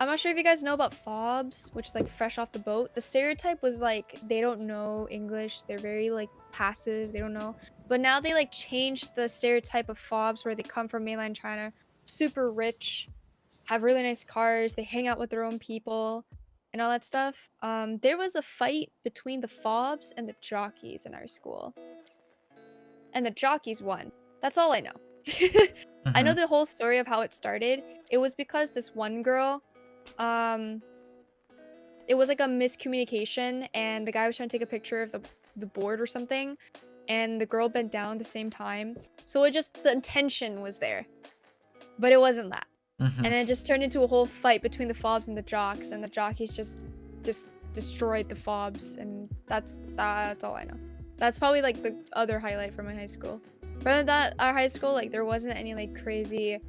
I'm not sure if you guys know about fobs, which is like fresh off the boat. The stereotype was like they don't know English. They're very like passive. They don't know. But now they like changed the stereotype of fobs where they come from mainland China, super rich, have really nice cars, they hang out with their own people and all that stuff. There was a fight between the fobs and the jockeys in our school. And the jockeys won. That's all I know. I know Mm-hmm. the whole story of how it started. It was because this one girl, um, it was like a miscommunication, and the guy was trying to take a picture of the board or something, and the girl bent down at the same time. So it just the intention was there, but it wasn't that. Mm-hmm. And it just turned into a whole fight between the fobs and the jocks, and the jockeys just destroyed the fobs, and that's all I know. That's probably like the other highlight from my high school. Rather than that, our high school, like there wasn't any like crazy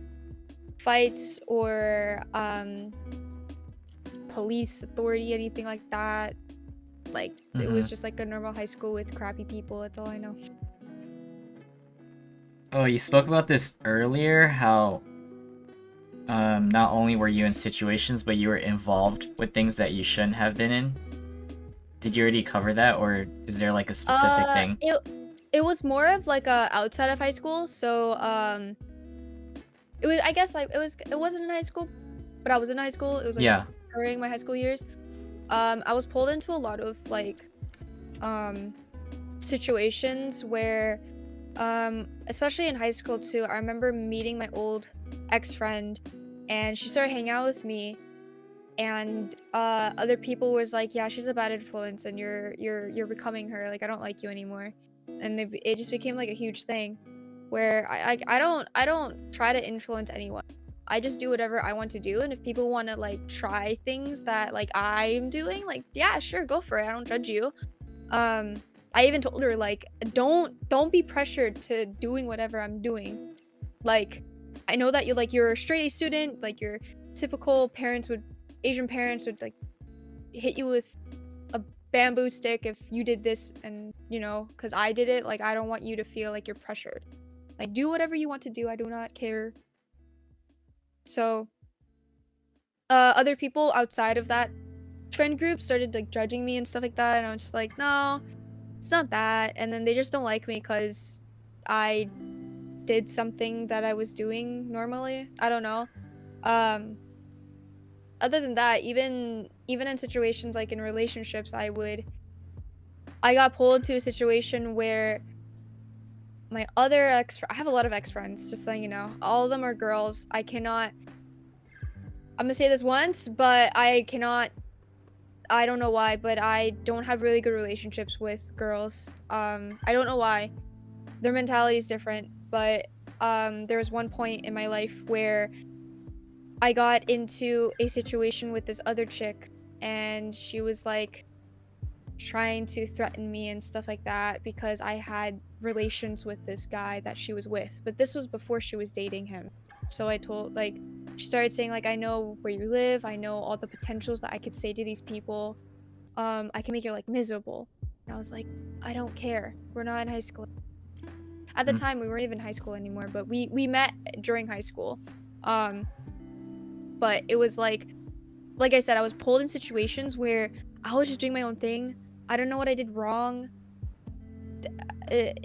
fights or police authority, anything like that. Like it Mm-hmm. was just like a normal high school with crappy people. That's all I know. Oh, you spoke about this earlier, how not only were you in situations, but you were involved with things that you shouldn't have been in. Did you already cover that, or is there like a specific thing? It was more of like a outside of high school. So it was, I guess, like it wasn't in high school, but I was in high school. It was like Yeah. during my high school years. I was pulled into a lot of like um situations where especially in high school too. I remember meeting my old ex-friend, and she started hanging out with me, and other people was like, yeah, she's a bad influence, and you're becoming her, like I don't like you anymore. And it just became like a huge thing where I don't try to influence anyone. I just do whatever I want to do, and if people want to like try things that like I'm doing, like yeah, sure, go for it. I don't judge you. um I even told her like don't be pressured to doing whatever I'm doing. Like I know that you're a straight A student, like your typical parents would Asian parents would like hit you with a bamboo stick if you did this, and because I did it, like I don't want you to feel like you're pressured. Like do whatever you want to do. I do not care. So other people outside of that friend group started like judging me and stuff like that, and I was just like, no, it's not that. And then they just don't like me because I did something that I was doing normally. I don't know. Um, Other than that, even in situations like in relationships, I got pulled into a situation where my other I have a lot of ex friends, just letting you know. All of them are girls. I'm gonna say this once, but I don't know why, but I don't have really good relationships with girls. I don't know why. Their mentality is different, but there was one point in my life where I got into a situation with this other chick, and she was like trying to threaten me and stuff like that because I had relations with this guy that she was with. But this was before she was dating him. So I told, like, she started saying, like, I know where you live, I know all the potentials that I could say to these people. I can make you like miserable. And I was like, I don't care. We're not in high school. At the Mm. time, we weren't even in high school anymore, but we met during high school. Um, but it was like I said, I was pulled in situations where I was just doing my own thing. I don't know what I did wrong.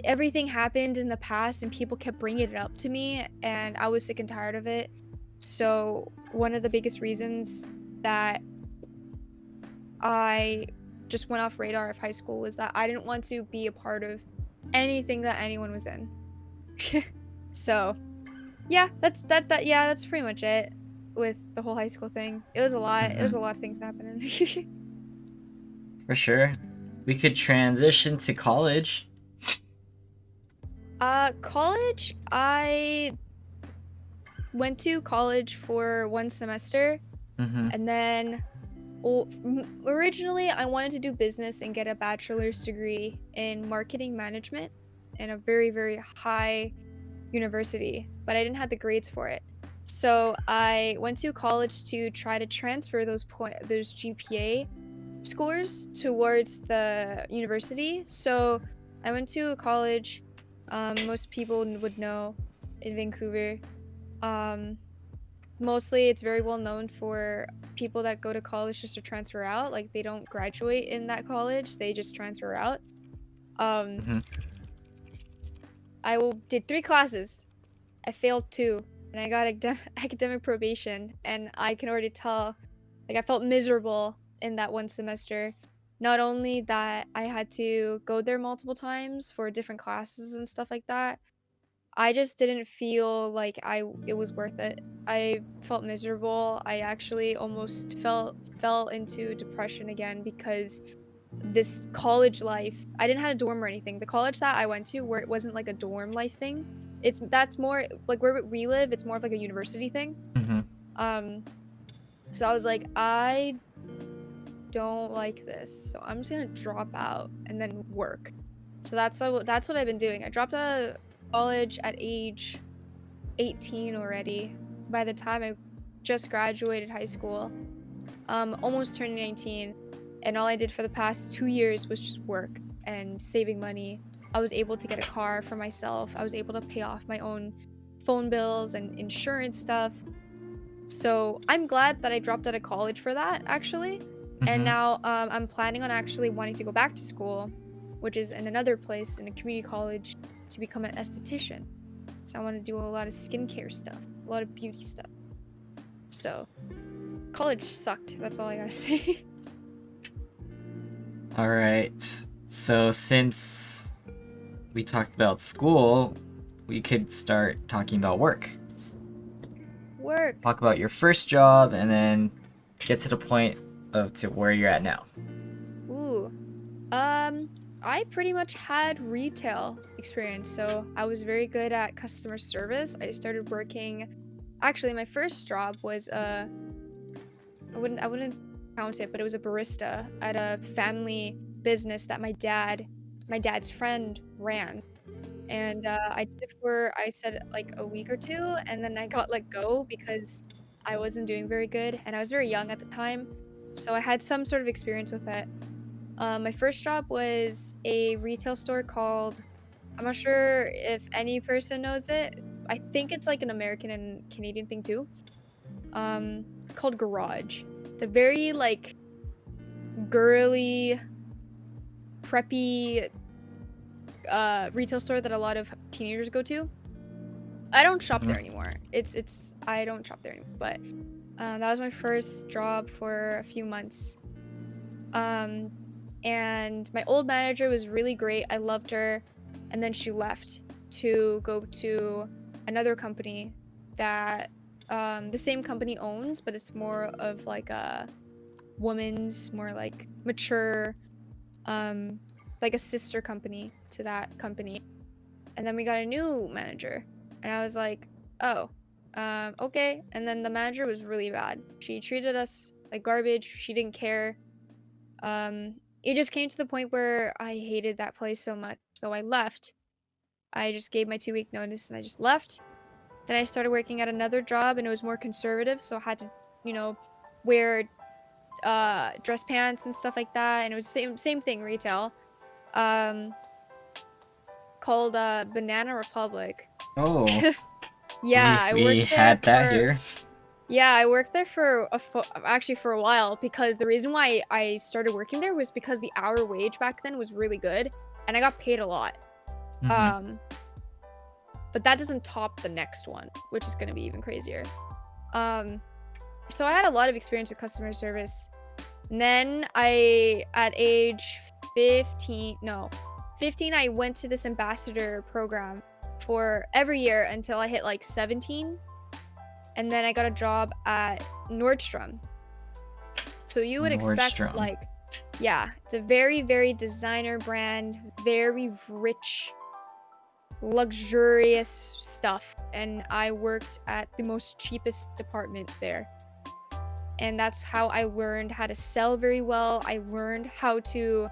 Everything happened in the past, and people kept bringing it up to me, and I was sick and tired of it. So one of the biggest reasons that I just went off radar of high school was that I didn't want to be a part of anything that anyone was in. So yeah, that's pretty much it with the whole high school thing. It was a lot. There was Mm-hmm. a lot of things happening. For sure. We could transition to college. College, I went to college for one semester, Mm-hmm. and then originally I wanted to do business and get a bachelor's degree in marketing management in a very, very high university, but I didn't have the grades for it. So I went to college to try to transfer those GPA scores towards the university. So I went to a college, most people would know, in Vancouver. Um, mostly it's very well known for people that go to college just to transfer out. Like they don't graduate in that college, they just transfer out. Um, Mm-hmm. did 3 classes. I failed 2, and I got academic probation, and I can already tell, like, I felt miserable in that 1 semester. Not only that I had to go there multiple times for different classes and stuff like that, I just didn't feel like it was worth it. I felt miserable. I actually almost fell into depression again because this college life, I didn't have a dorm or anything. The college that I went to, where it wasn't like a dorm life thing, that's more like where we live, it's more of like a university thing. Mm-hmm. Um, so I was like, I don't like this, so I'm just gonna drop out and then work. So that's what I've been doing. I dropped out of college at age 18 already. By the time I just graduated high school, almost turning 19, and all I did for the past 2 years was just work and saving money. I was able to get a car for myself. I was able to pay off my own phone bills and insurance stuff. So I'm glad that I dropped out of college for that, actually. And Mm-hmm. now I'm planning on actually wanting to go back to school, which is in another place in a community college, to become an esthetician. So I want to do a lot of skincare stuff, a lot of beauty stuff. So college sucked. That's all I gotta say. All right. So since we talked about school, we could start talking about work. Work. Talk about your first job and then get to the point of to where you're at now. Ooh. I pretty much had retail experience, so I was very good at customer service. I started working. Actually, my first job was I wouldn't count it, but it was a barista at a family business that my dad's friend ran. And I did it for, I said, like a week or two, and then I got let go because I wasn't doing very good, and I was very young at the time, so I had some sort of experience with it. My first job was a retail store called, I'm not sure if any person knows it. I think it's like an American and Canadian thing too. It's called Garage. It's a very like girly, preppy retail store that a lot of teenagers go to. I don't shop Mm-hmm. there anymore. It's I don't shop there anymore. But that was my first job for a few months. Um, and my old manager was really great. I loved her, and then she left to go to another company that the same company owns, but it's more of like a woman's, more like mature, um, like a sister company to that company. And then we got a new manager, and I was like, oh, okay. And then the manager was really bad. She treated us like garbage. She didn't care. It just came to the point where I hated that place so much, so I left. I just gave my 2-week notice and I just left. Then I started working at another job, and it was more conservative, so I had to, you know, wear dress pants and stuff like that, and it was same thing, retail. Um, called Banana Republic. Oh, Yeah, we I we worked there had that for here. yeah, I worked there for actually for a while, because the reason why I started working there was because the hour wage back then was really good, and I got paid a lot. Mm-hmm. Um, but that doesn't top the next one, which is gonna be even crazier. Um, so I had a lot of experience with customer service. And then at age 15, no, 15, I went to this ambassador program for every year until I hit like 17. And then I got a job at Nordstrom. So you would expect Nordstrom. like, yeah, it's a very, very designer brand, very rich, luxurious stuff. And I worked at the most cheapest department there. And that's how I learned how to sell very well. I learned how to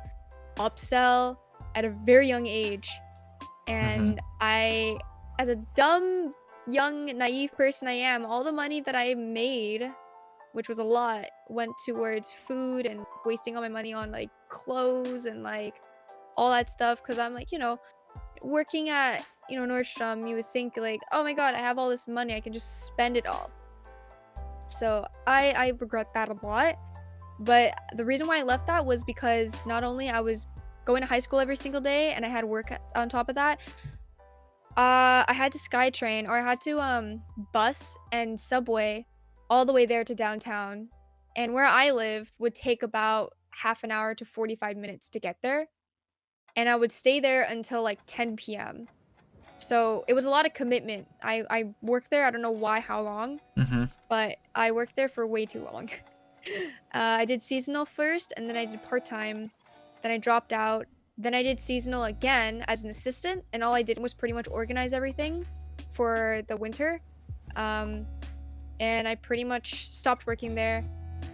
upsell at a very young age. Mm-hmm. And I, as a dumb, young, naive person I am, all the money that I made, which was a lot, went towards food and wasting all my money on like clothes and like all that stuff. Cause I'm like, working at, Nordstrom, you would think like, oh my God, I have all this money. I can just spend it all. So I regret that a lot. But the reason why I left that was because not only I was going to high school every single day and I had work on top of that, I had to SkyTrain, or I had to bus and subway all the way there to downtown. And where I live would take about half an hour to 45 minutes to get there. And I would stay there until like 10 p.m. So it was a lot of commitment. I worked there, I don't know why, how long, Mm-hmm. but I worked there for way too long. I did seasonal first, and then I did part-time. Then I dropped out. Then I did seasonal again as an assistant, and all I did was pretty much organize everything for the winter. Um, and I pretty much stopped working there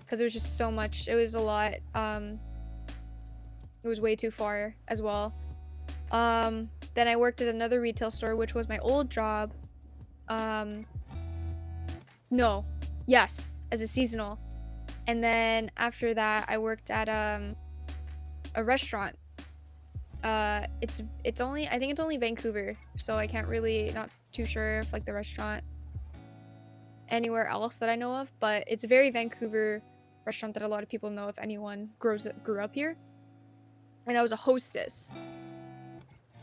because it was just so much. It was a lot. It was way too far as well. Then I worked at another retail store, which was my old job. Um, no, yes, as a seasonal. And then after that, I worked at a restaurant. It's only, I think it's only Vancouver, so I can't really, not too sure if like the restaurant anywhere else that I know of, but it's a very Vancouver restaurant that a lot of people know if anyone grew up here. And I was a hostess.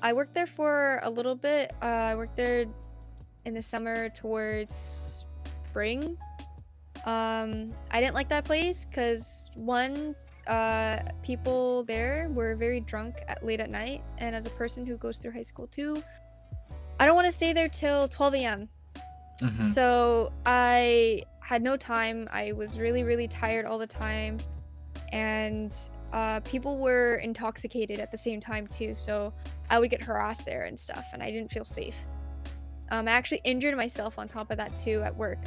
I worked there for a little bit. I worked there in the summer towards spring. I didn't like that place because one, people there were very drunk late at night, and as a person who goes through high school too, I don't want to stay there till 12 a.m. Mm-hmm. So I had no time. I was really, really tired all the time, and people were intoxicated at the same time too. So I would get harassed there and stuff, and I didn't feel safe. I actually injured myself on top of that too at work,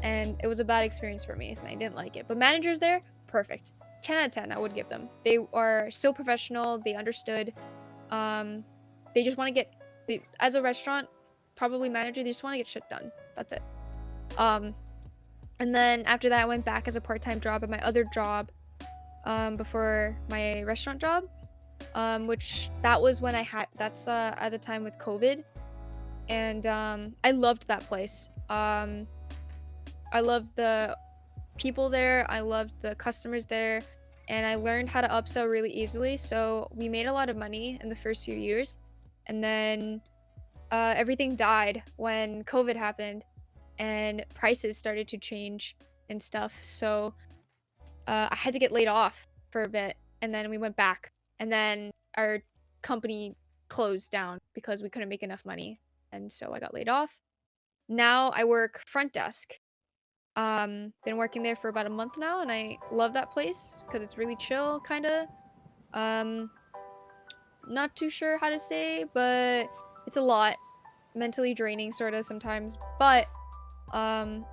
and it was a bad experience for me, and I didn't like it. But managers there, perfect. 10 out of 10 I would give them. They are so professional. They understood. Um, they just want to get, as a restaurant, probably manager, they just want to get shit done. That's it. Um, and then after that, I went back as a part-time job at my other job, before my restaurant job, which that was when that's at the time with COVID. And I loved that place. I loved the people there. I loved the customers there, and I learned how to upsell really easily. So we made a lot of money in the first few years, and then everything died when COVID happened, and prices started to change and stuff. So I had to get laid off for a bit, and then we went back, and then our company closed down because we couldn't make enough money, and so I got laid off. Now I work front desk. Been working there for about a month now, and I love that place because it's really chill, kind of. Um, not too sure how to say, but it's a lot mentally draining, sort of sometimes. But um,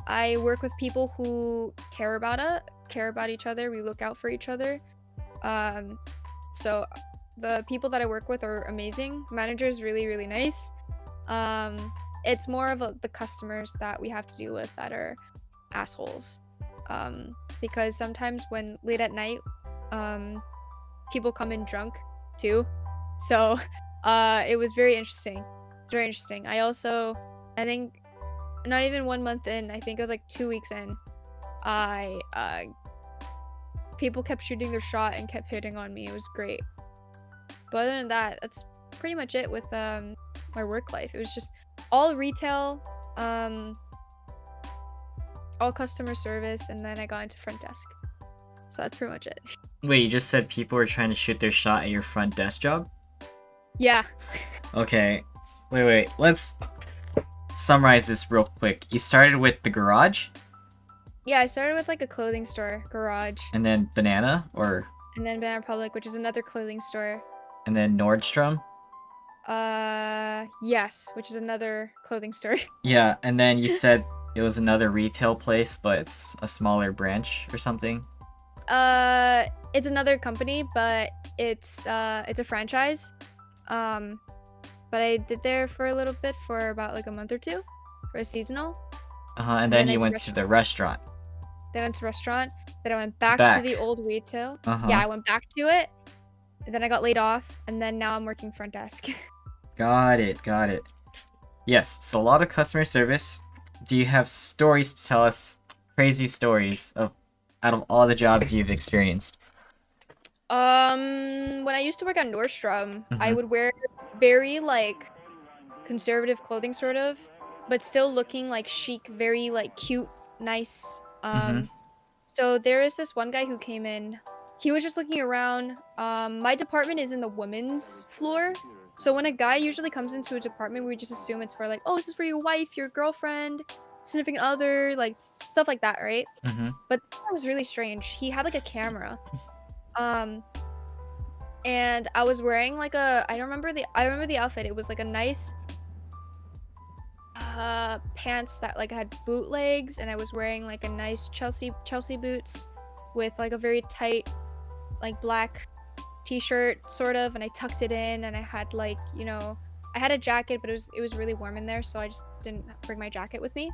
I work with people who care about each other. We look out for each other. Um, so the people that I work with are amazing. Manager's really, really nice. It's more of the customers that we have to deal with that are assholes. Because sometimes when late at night, people come in drunk too. So it was very interesting. Very interesting. I think not even 1 month in, I think it was like 2 weeks in, I people kept shooting their shot and kept hitting on me. It was great. But other than that, that's pretty much it with my work life. It was just all retail, all customer service, and then I got into front desk. So that's pretty much it. Wait, you just said people were trying to shoot their shot at your front desk job? Yeah. Okay. Wait. Let's summarize this real quick. You started with the garage? Yeah, I started with like a clothing store, garage, And then Banana? and then Banana Republic, which is another clothing store. And then Nordstrom? Yes, which is another clothing store. Yeah, and then you said it was another retail place, but it's a smaller branch or something? It's another company, but it's a franchise. But I did there for a little bit, for about like a month or two, for a seasonal. And then you went to the restaurant. Then I went to restaurant. Then I went back to the old retail. Yeah, I went back to it. And then I got laid off, and then now I'm working front desk. Got it. Yes, so a lot of customer service. do you have stories to tell us? Crazy stories of out of all the jobs you've experienced. When I used to work at Nordstrom, I Mm-hmm. would wear very like conservative clothing sort of, but still looking like chic, very like cute, nice. Mm-hmm. So there is this one guy who came in. He was just looking around. My department is in the women's floor. So when a guy usually comes into a department, we just assume it's for like, oh, this is for your wife, your girlfriend, significant other, like stuff like that, right? Mm-hmm. But that was really strange. He had like a camera. Um, and I was wearing like a I remember the outfit. It was like a nice pants that like had bootlegs, and I was wearing like a nice Chelsea boots with like a very tight like black t-shirt sort of, and I tucked it in, and I had like, you know, I had a jacket, but it was really warm in there, so I just didn't bring my jacket with me.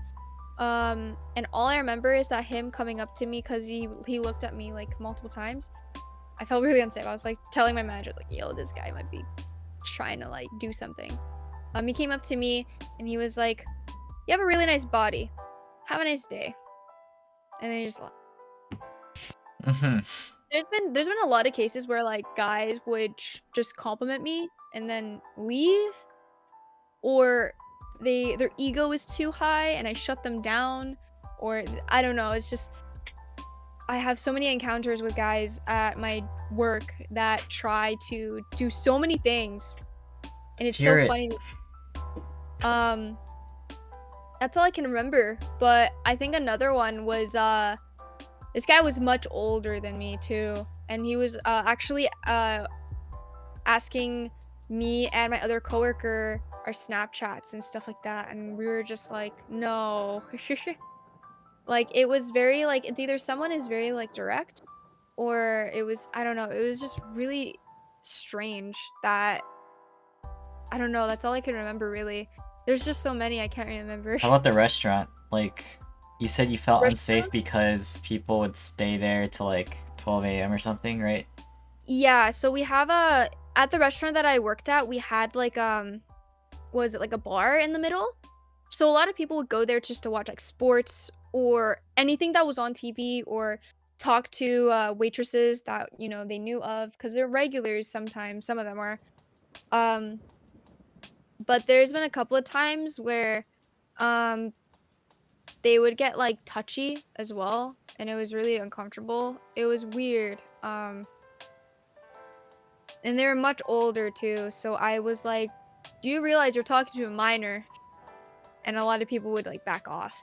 And all I remember is that him coming up to me because he looked at me like multiple times. I felt really unsafe. I was like telling my manager like, yo, this guy might be trying to like do something. He came up to me and he was like, you have a really nice body. Have a nice day. And then he just left. Mm-hmm. There's been a lot of cases where like guys would just compliment me and then leave, or their ego is too high and I shut them down, or I don't know. It's just I have so many encounters with guys at my work that try to do so many things, and it's Hear so it. funny. Um, that's all I can remember. But I think another one was this guy was much older than me too, and he was actually asking me and my other coworker our Snapchats and stuff like that, and we were just like, no. Like it was very like it's either someone is very like direct, or it was I don't know, it was just really strange that I don't know, that's all I can remember really. There's just so many I can't remember. How about the restaurant? Like, you said you felt unsafe Restaurant? because people would stay there till like 12 a.m. or something, right? Yeah, so we have a at the restaurant that I worked at, we had like was it like a bar in the middle? So a lot of people would go there just to watch like sports or anything that was on TV, or talk to waitresses that, you know, they knew of because they're regulars sometimes, some of them are. Um, but there's been a couple of times where um they would get like touchy as well, and it was really uncomfortable. It was weird. And they were much older too, so I was like, "Do you realize you're talking to a minor?" And a lot of people would like back off.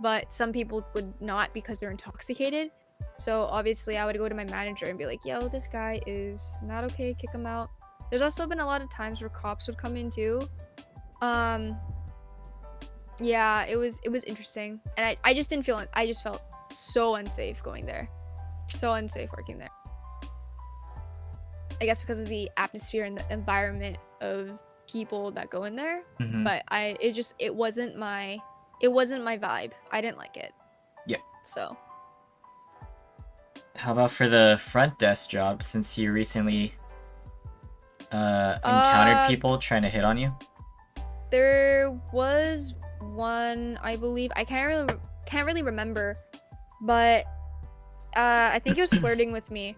But some people would not because they're intoxicated. So obviously I would go to my manager and be like, yo, this guy is not okay, kick him out. There's also been a lot of times where cops would come in too. Um yeah, it was interesting. And I just didn't feel it. I just felt so unsafe going there. So unsafe working there. I guess because of the atmosphere and the environment of people that go in there. Mm-hmm. But it wasn't my vibe. I didn't like it. Yep. So How about for the front desk job, since you recently encountered uh people trying to hit on you? there was one, I believe. I can't really remember, but I think he was flirting with me.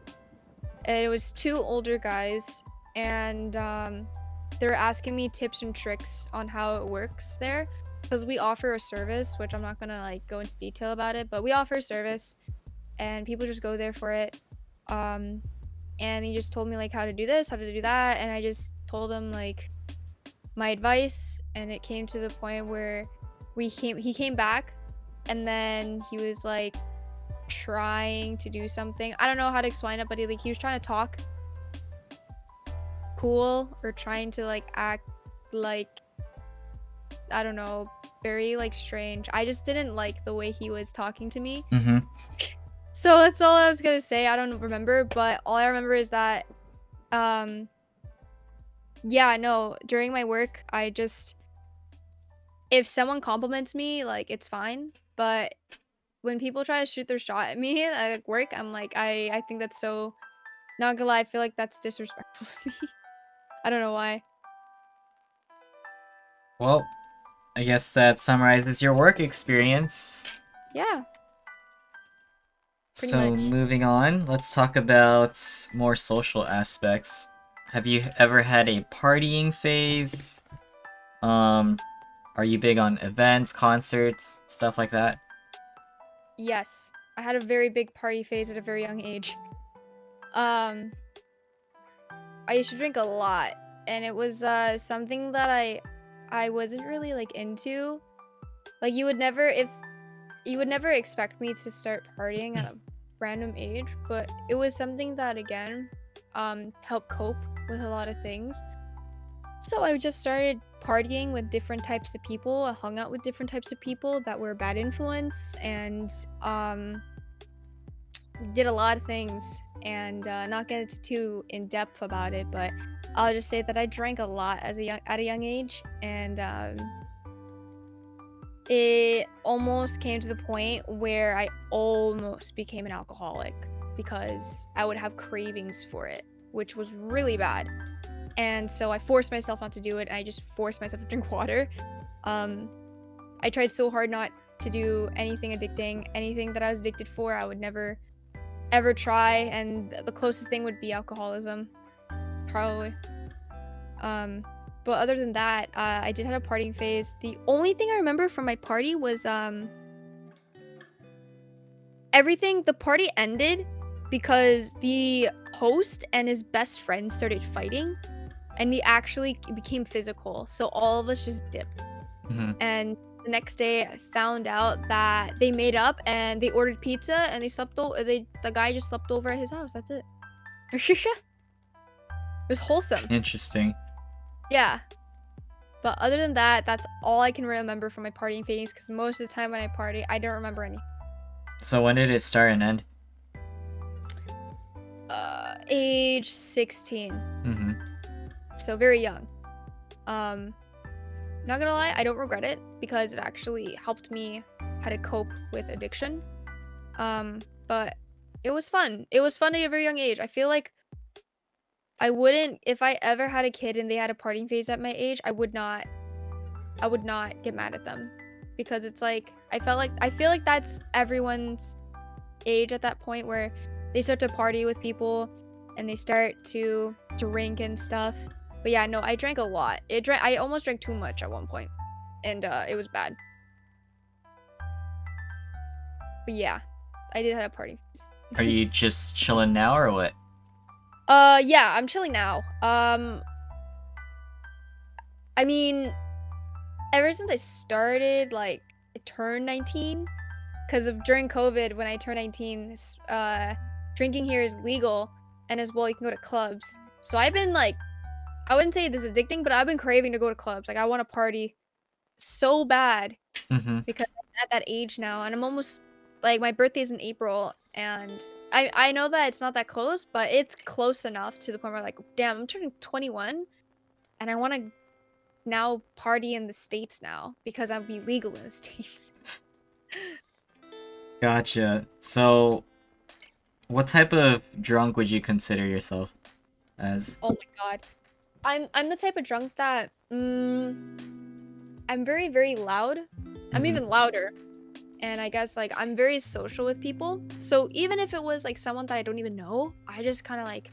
And it was two older guys, and they were asking me tips and tricks on how it works there, because we offer a service, which I'm not gonna like go into detail about it, but we offer a service, and people just go there for it. Um, and he just told me like how to do this, how to do that, and I just told him like my advice, and it came to the point where he came back, and then he was like trying to do something. I don't know how to explain it, but he was trying to talk cool, or trying to like act like, I don't know, very like strange. I just didn't like the way he was talking to me. Mm-hmm. So that's all I was gonna say. I don't remember, but all I remember is that um yeah, no, during my work, I just if someone compliments me, like it's fine, but when people try to shoot their shot at me at work, I'm like, I think that's so, not gonna lie, I feel like that's disrespectful to me. I don't know why. Well, I guess that summarizes your work experience. Yeah, pretty So much. moving on, let's talk about more social aspects. Have you ever had a partying phase? Um, are you big on events, concerts, stuff like that? Yes, I had a very big party phase at a very young age. Um, I used to drink a lot, and it was something that I wasn't really like into. Like you would never expect me to start partying at a random age, but it was something that again helped cope with a lot of things. So I just started partying with different types of people. I hung out with different types of people that were bad influence and did a lot of things and not get into too in depth about it, but I'll just say that I drank a lot as at a young age, and it almost came to the point where I almost became an alcoholic because I would have cravings for it, which was really bad. And so I forced myself not to do it. And I just forced myself to drink water. Um, I tried so hard not to do anything addicting. Anything that I was addicted for, I would never ever try. And the closest thing would be alcoholism, probably. Um, but other than that, I did have a partying phase. The only thing I remember from my party was everything. The party ended because the host and his best friend started fighting, and we actually became physical. So all of us just dipped. Mm-hmm. And the next day, I found out that they made up and they ordered pizza and they slept over. The guy just slept over at his house. That's it. It was wholesome. Interesting. Yeah. But other than that, that's all I can remember from my partying phase. Because most of the time when I party, I don't remember any. So when did it start and end? Age 16. Mm-hmm. So very young. Not gonna lie, I don't regret it because it actually helped me how to cope with addiction. But it was fun. It was fun at a very young age. I feel like I wouldn't, if I ever had a kid and they had a partying phase at my age, I would not get mad at them because it's like I feel like that's everyone's age at that point where they start to party with people and they start to drink and stuff. But yeah, no, I drank a lot. I almost drank too much at one point, and it was bad. But yeah, I did have a party phase. Are you just chilling now or what? Yeah, I'm chilling now. I mean, ever since I started, like, I turned 19, because of during COVID, when I turned 19, drinking here is legal, and as well, you can go to clubs. So I've been, like, I wouldn't say this is addicting, but I've been craving to go to clubs. Like, I want to party so bad Mm-hmm. because I'm at that age now, and I'm almost, like, my birthday's in April, and I know that it's not that close, but it's close enough to the point where, like, damn, I'm turning 21, and I want to now party in the States now because I'll be legal in the States. Gotcha. So, what type of drunk would you consider yourself as? Oh my god. I'm the type of drunk that I'm very, very loud. I'm Mm-hmm. even louder. And I guess like I'm very social with people. So even if it was like someone that I don't even know, I just kind of like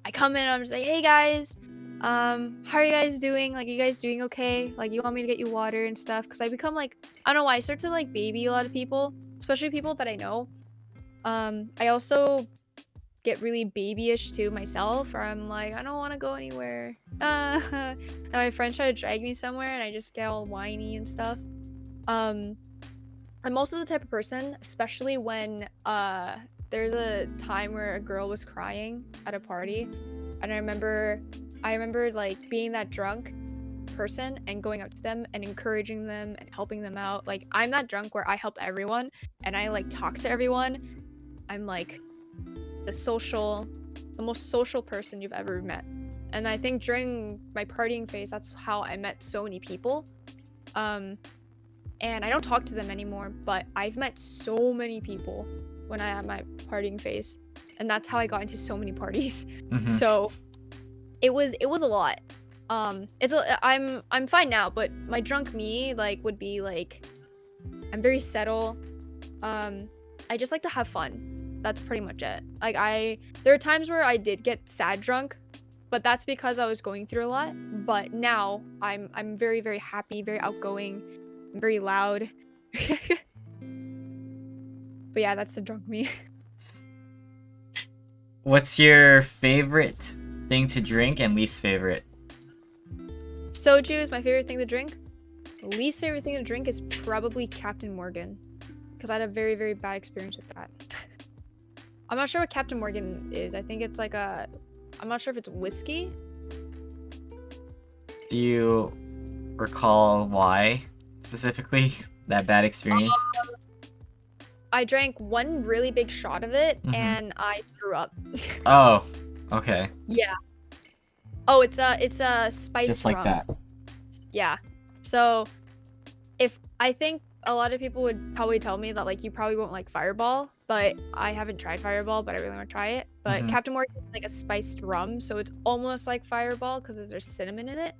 I come in and I'm just like, "Hey guys, how are you guys doing? Like, you guys doing okay? Like, you want me to get you water and stuff?" Because I become like, I don't know why, I start to like baby a lot of people, especially people that I know. I also get really babyish too myself, or I'm like, I don't want to go anywhere. And my friends try to drag me somewhere, and I just get all whiny and stuff. Um, I'm also the type of person, especially when there's a time where a girl was crying at a party, and I remember like being that drunk person and going up to them and encouraging them and helping them out. Like, I'm that drunk where I help everyone and I like talk to everyone. I'm like the most social person you've ever met. And I think during my partying phase, that's how I met so many people. And I don't talk to them anymore, but I've met so many people when I had my partying phase, and that's how I got into so many parties. Mm-hmm. So it was a lot. I'm fine now, but my drunk me like would be like I'm very settle. Um, I just like to have fun. That's pretty much it. Like there are times where I did get sad drunk, but that's because I was going through a lot. But now I'm very very happy, very outgoing, very loud. But yeah, that's the drunk me. What's your favorite thing to drink and least favorite? Soju is my favorite thing to drink. Least favorite thing to drink is probably Captain Morgan, because I had a very very bad experience with that. I'm not sure what Captain Morgan is. I think it's like I'm not sure if it's whiskey. Do you recall why specifically that bad experience? I drank one really big shot of it Mm-hmm. and I threw up. Oh, okay. Yeah. Oh, it's a spiced Just like rum. that. Yeah. So if I think a lot of people would probably tell me that like you probably won't like Fireball, but I haven't tried Fireball, but I really want to try it. But Mhm. Captain Morgan is like a spiced rum, so it's almost like Fireball because there's cinnamon in it.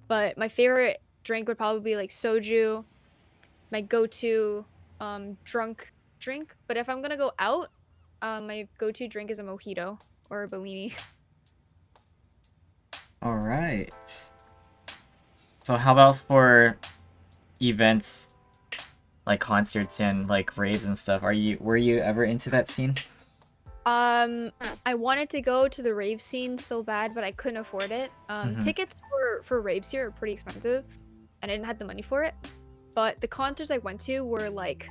But my favorite drink would probably be like soju, my go-to drunk drink. But if I'm gonna go out, my go-to drink is a mojito or a Bellini. All right. So how about for events like concerts and like raves and stuff? Were you ever into that scene? I wanted to go to the rave scene so bad, but I couldn't afford it. Mm-hmm. Tickets for raves here are pretty expensive, and I didn't have the money for it. But the concerts I went to were like,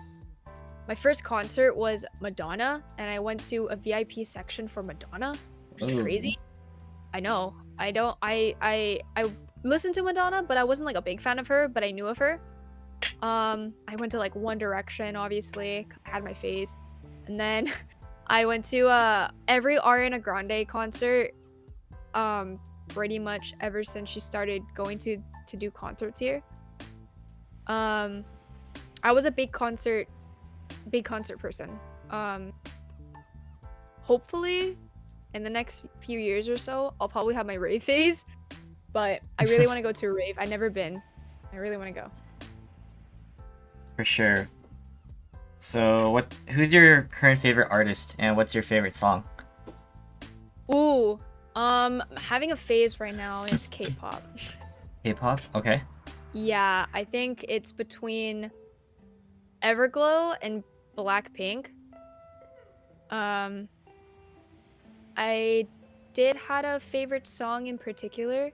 my first concert was Madonna, and I went to a VIP section for Madonna, which is Ooh. crazy. I know. I don't. I listened to Madonna, but I wasn't like a big fan of her, but I knew of her. I went to like One Direction, obviously. I had my phase, and then I went to every Ariana Grande concert. Pretty much ever since she started going to do concerts here. Um, I was a big concert person. Um, Hopefully, in the next few years or so, I'll probably have my rave phase. But I really want to go to a rave. I've never been. I really want to go. For sure. So who's your current favorite artist and what's your favorite song? Ooh, having a phase right now. It's K-pop. K-pop? Okay. Yeah, I think it's between Everglow and Blackpink. Um, I did had a favorite song in particular,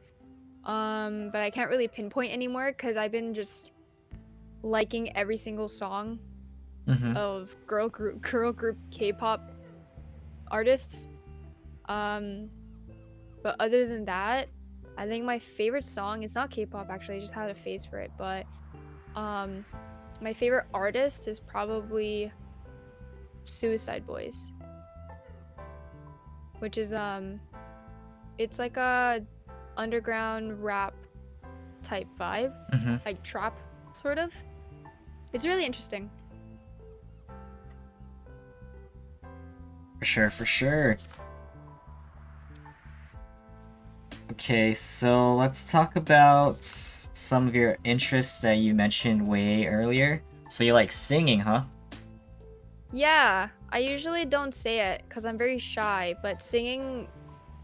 but I can't really pinpoint anymore because I've been just liking every single song Mm-hmm. of girl group K-pop artists. Um, but other than that, I think my favorite song is not K-pop actually. I just had a phase for it, but um, my favorite artist is probably Suicide Boys, which is it's like a underground rap type vibe, Mm-hmm. like trap sort of. It's really interesting. For sure, for sure. Okay, so let's talk about some of your interests that you mentioned way earlier. So you like singing, huh? Yeah, I usually don't say it because I'm very shy, but singing,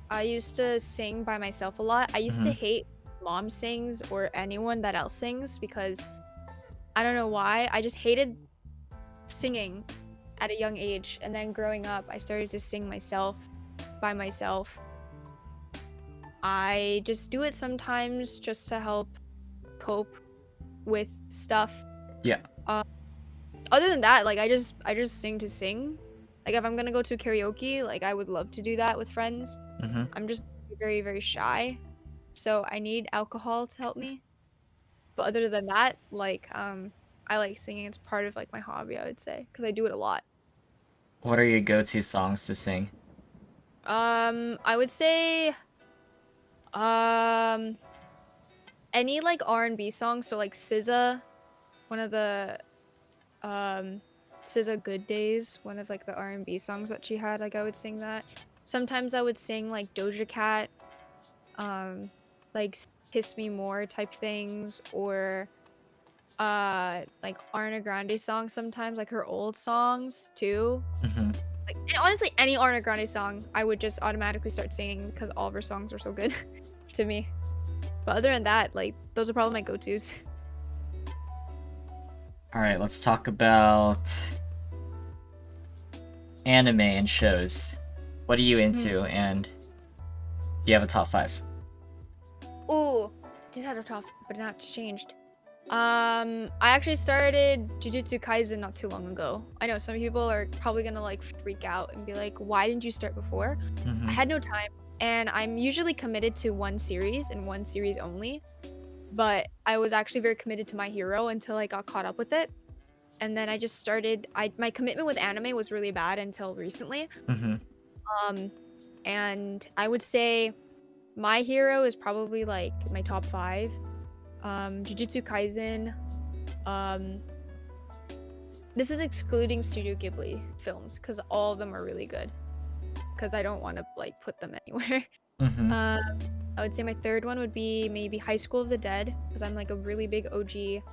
I used to sing by myself a lot. I used to Mm-hmm. hate mom sings or anyone that else sings because I don't know why. I just hated singing at a young age. And then growing up, I started to sing myself by myself. I just do it sometimes just to help cope with stuff. Yeah. Uh, Other than that, like I just sing to sing. Like if I'm gonna go to karaoke, like I would love to do that with friends. Mm-hmm. I'm just very very shy, so I need alcohol to help me. But other than that, like I like singing. It's part of like my hobby, I would say, because I do it a lot. What are your go-to songs to sing? I would say um any like R&B songs. So like SZA, one of the um SZA Good Days, one of like the R&B songs that she had. Like I would sing that. Sometimes I would sing like Doja Cat. like Kiss Me More type things, or like Ariana Grande songs sometimes, like her old songs too. Mm-hmm. Like, and honestly, any Ariana Grande song, I would just automatically start singing because all of her songs are so good to me. But other than that, like, those are probably my go-tos. Alright, let's talk about anime and shows. What are you into, and do you have a top 5? Ooh, did have a top, but now it's changed. I actually started Jujutsu Kaisen not too long ago. I know some people are probably gonna like freak out and be like, why didn't you start before? I had no time, and I'm usually committed to one series and one series only. But I was actually very committed to My Hero until I got caught up with it. And then I just started, my commitment with anime was really bad until recently. Mm-hmm. And I would say My Hero is probably like my top 5. Jujutsu Kaisen. This is excluding Studio Ghibli films because all of them are really good. Because I don't want to like put them anywhere. Mm-hmm. I would say my third one would be maybe High School of the Dead, because I'm like a really big OG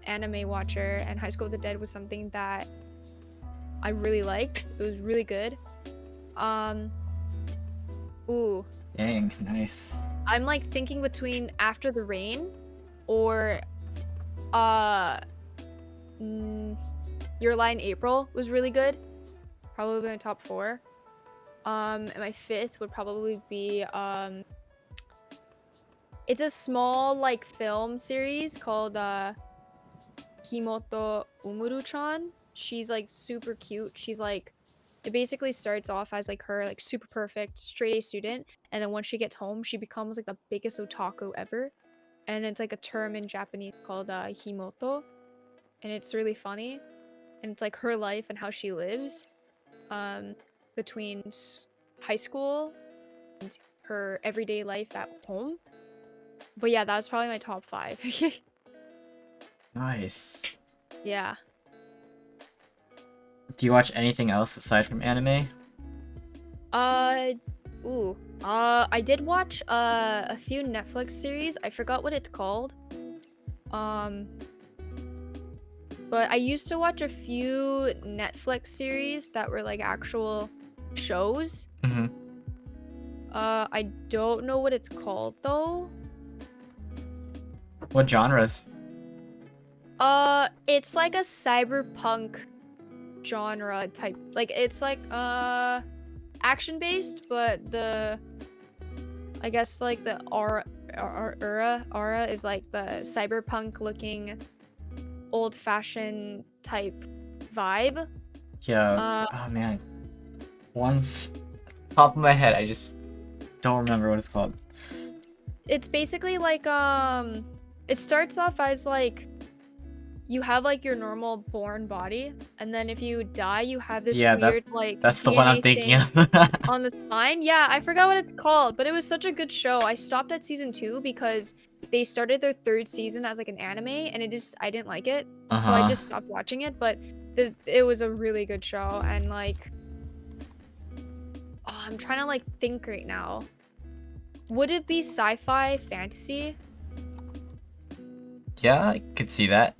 anime watcher, and High School of the Dead was something that I really liked. It was really good. Ooh. Dang, nice. I'm like thinking between After the Rain or Your Lie in April was really good. Probably my top 4. And my 5th would probably be it's a small like film series called Himoto Umuru-chan. She's like super cute. She's like, it basically starts off as like her like super perfect straight A student, and then once she gets home, she becomes like the biggest otaku ever. And it's like a term in Japanese called himoto, and it's really funny. And it's like her life and how she lives between high school and her everyday life at home. But yeah, that was probably my top 5. Nice. Yeah. Do you watch anything else aside from anime? I did watch a few Netflix series. I forgot what it's called. But I used to watch a few Netflix series that were like actual shows. Mm-hmm. I don't know what it's called though. What genres? It's like a cyberpunk genre type. Like it's like action based, but I guess like the aura is like the cyberpunk looking old fashioned type vibe. Yeah. Oh man. Once, top of my head, I just don't remember what it's called. It's basically like it starts off as like you have like your normal born body, and then if you die, you have this weird like that's the DNA one I'm thinking thing of. on the spine. Yeah, I forgot what it's called, but it was such a good show. I stopped at season 2 because they started their 3rd season as like an anime, and I didn't like it, so I just stopped watching it. But it was a really good show, and like, oh, I'm trying to like think right now. Would it be sci-fi fantasy? Yeah, I could see that.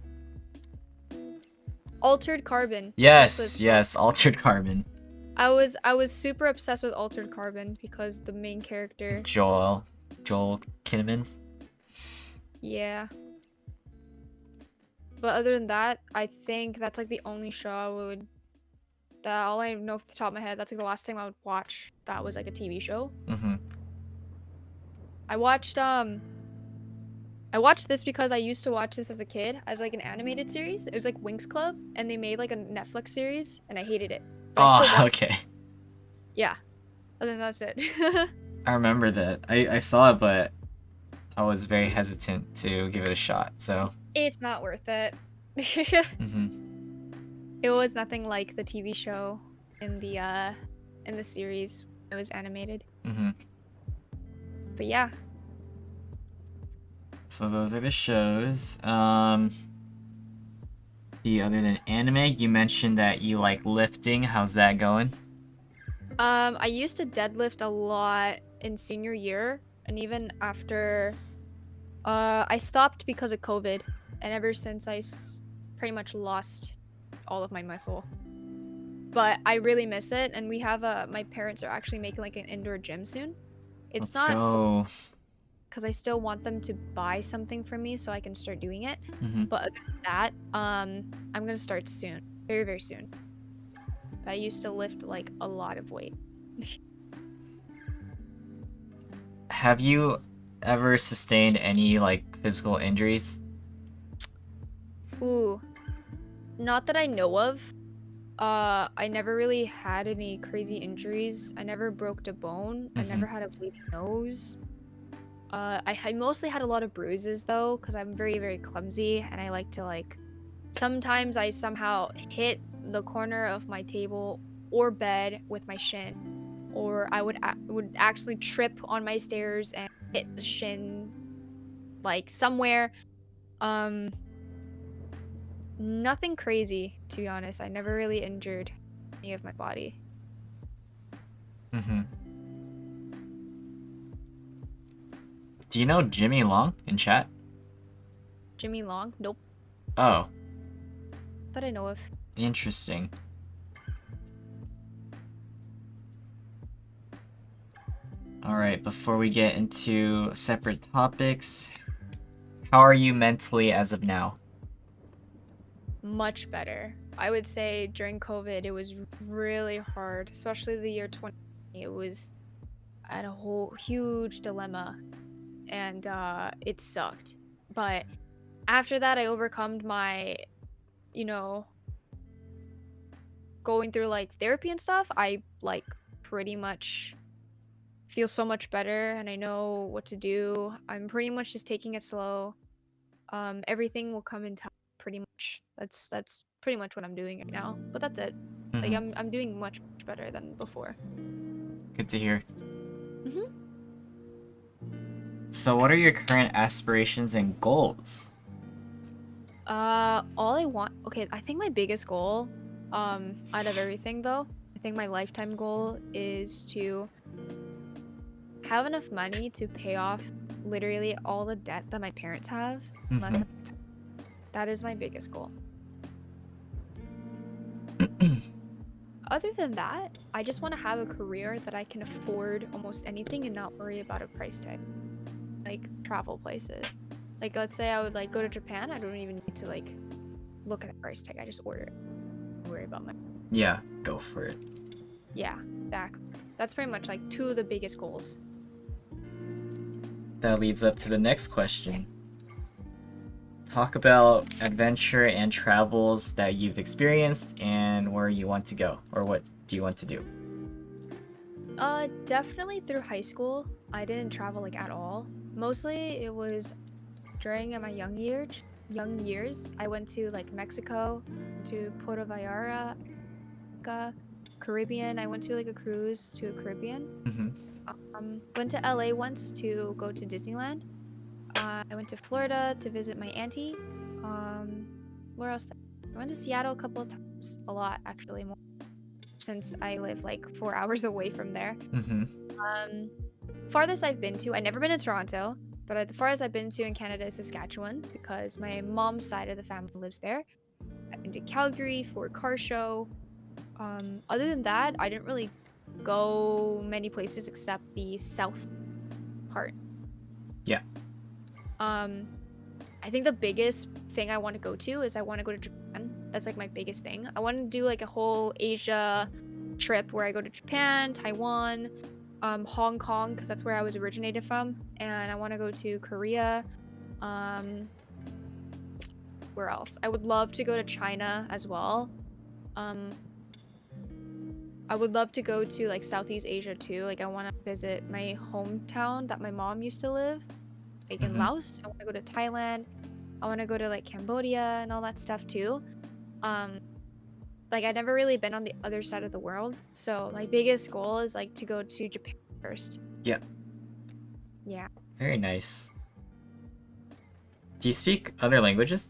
Altered Carbon. Yes, Altered Carbon. I was super obsessed with Altered Carbon because the main character Joel Kinnaman. Yeah. But other than that, I think that's like the only show all I know off the top of my head, that's like the last thing I would watch that was like a TV show. Mm-hmm. I watched this because I used to watch this as a kid as like an animated series. It was like Winx Club, and they made like a Netflix series, and I hated it. But I still watched it. Okay. Yeah. Other than that's it. I remember that. I saw it, but I was very hesitant to give it a shot, so. It's not worth it. Mm-hmm. It was nothing like the TV show in the series. It was animated. Mm-hmm. But yeah. So those are the shows. See, other than anime, you mentioned that you like lifting. How's that going? I used to deadlift a lot in senior year, and even after I stopped because of COVID, and ever since pretty much lost all of my muscle. But I really miss it, and we have my parents are actually making like an indoor gym soon. It's Let's not go. because I still want them to buy something for me so I can start doing it. Hmm. But other than that, I'm gonna start soon, very very soon. I used to lift like a lot of weight. Have you ever sustained any like physical injuries? Ooh, not that I know of. I never really had any crazy injuries. I never broke a bone. I Hmm. never had a bleeding nose. I mostly had a lot of bruises though, because I'm very, very clumsy and I like to like. Sometimes I somehow hit the corner of my table or bed with my shin, or I would actually trip on my stairs and hit the shin like somewhere. Um, Nothing crazy to be honest. I never really injured any of my body. Hmm. Do you know Jimmy Long in chat? Jimmy Long? Nope. Oh, That I know of. interesting. Alright, before we get into separate topics, how are you mentally as of now? Much better. I would say during COVID, it was really hard, especially the year 2020. It was I had a whole huge dilemma and it sucked. But after that, I overcome my, you know, going through like therapy and stuff. I like pretty much feel so much better and I know what to do. I'm pretty much just taking it slow. Everything will come in time pretty much. That's pretty much what I'm doing right now. But that's it. Like Hmm. I'm doing much better than before. Good to hear. Hmm. So, what are your current aspirations and goals? All I want. Okay, I think my biggest goal, out of everything though, I think my lifetime goal is to have enough money to pay off literally all the debt that my parents have. And let Hmm. them. That is my biggest goal. Other than that, I just want to have a career that I can afford almost anything and not worry about a price tag. Like travel places. Like let's say I would like go to Japan, I don't even need to like look at the price tag. I just order it. Don't worry about my. Yeah, go for it. Yeah, exactly. That's pretty much like two of the biggest goals. That leads up to the next question. Talk about adventure and travels that you've experienced and where you want to go, or what do you want to do? Definitely through high school, I didn't travel like at all. Mostly it was during my young years. I went to like Mexico, to Puerto Vallarta, Caribbean. I went to like a cruise to Caribbean. Hmm. Went to LA once to go to Disneyland. I went to Florida to visit my auntie. Um, where else? I went to Seattle a couple of times, a lot actually, more since I live like 4 hours away from there. Hmm. Um, Farthest I've been to, I've never been to Toronto, but the farthest I've been to in Canada is Saskatchewan because my mom's side of the family lives there. I've been to Calgary for a car show. Other than that, I didn't really go many places except the south part. Yeah. Um, I think the biggest thing I want to go to is I want to go to Japan. That's like my biggest thing. I want to do like a whole Asia trip where I go to Japan, Taiwan, Hong Kong, because that's where I was originated from, and I want to go to Korea. Um, where else? I would love to go to China as well. Um, I would love to go to like Southeast Asia too. Like I want to visit my hometown that my mom used to live, like in Hmm. Laos. I want to go to Thailand. I want to go to like Cambodia and all that stuff too. Um, like I've never really been on the other side of the world, so my biggest goal is like to go to Japan first. Yeah. Yeah. Very nice. Do you speak other languages?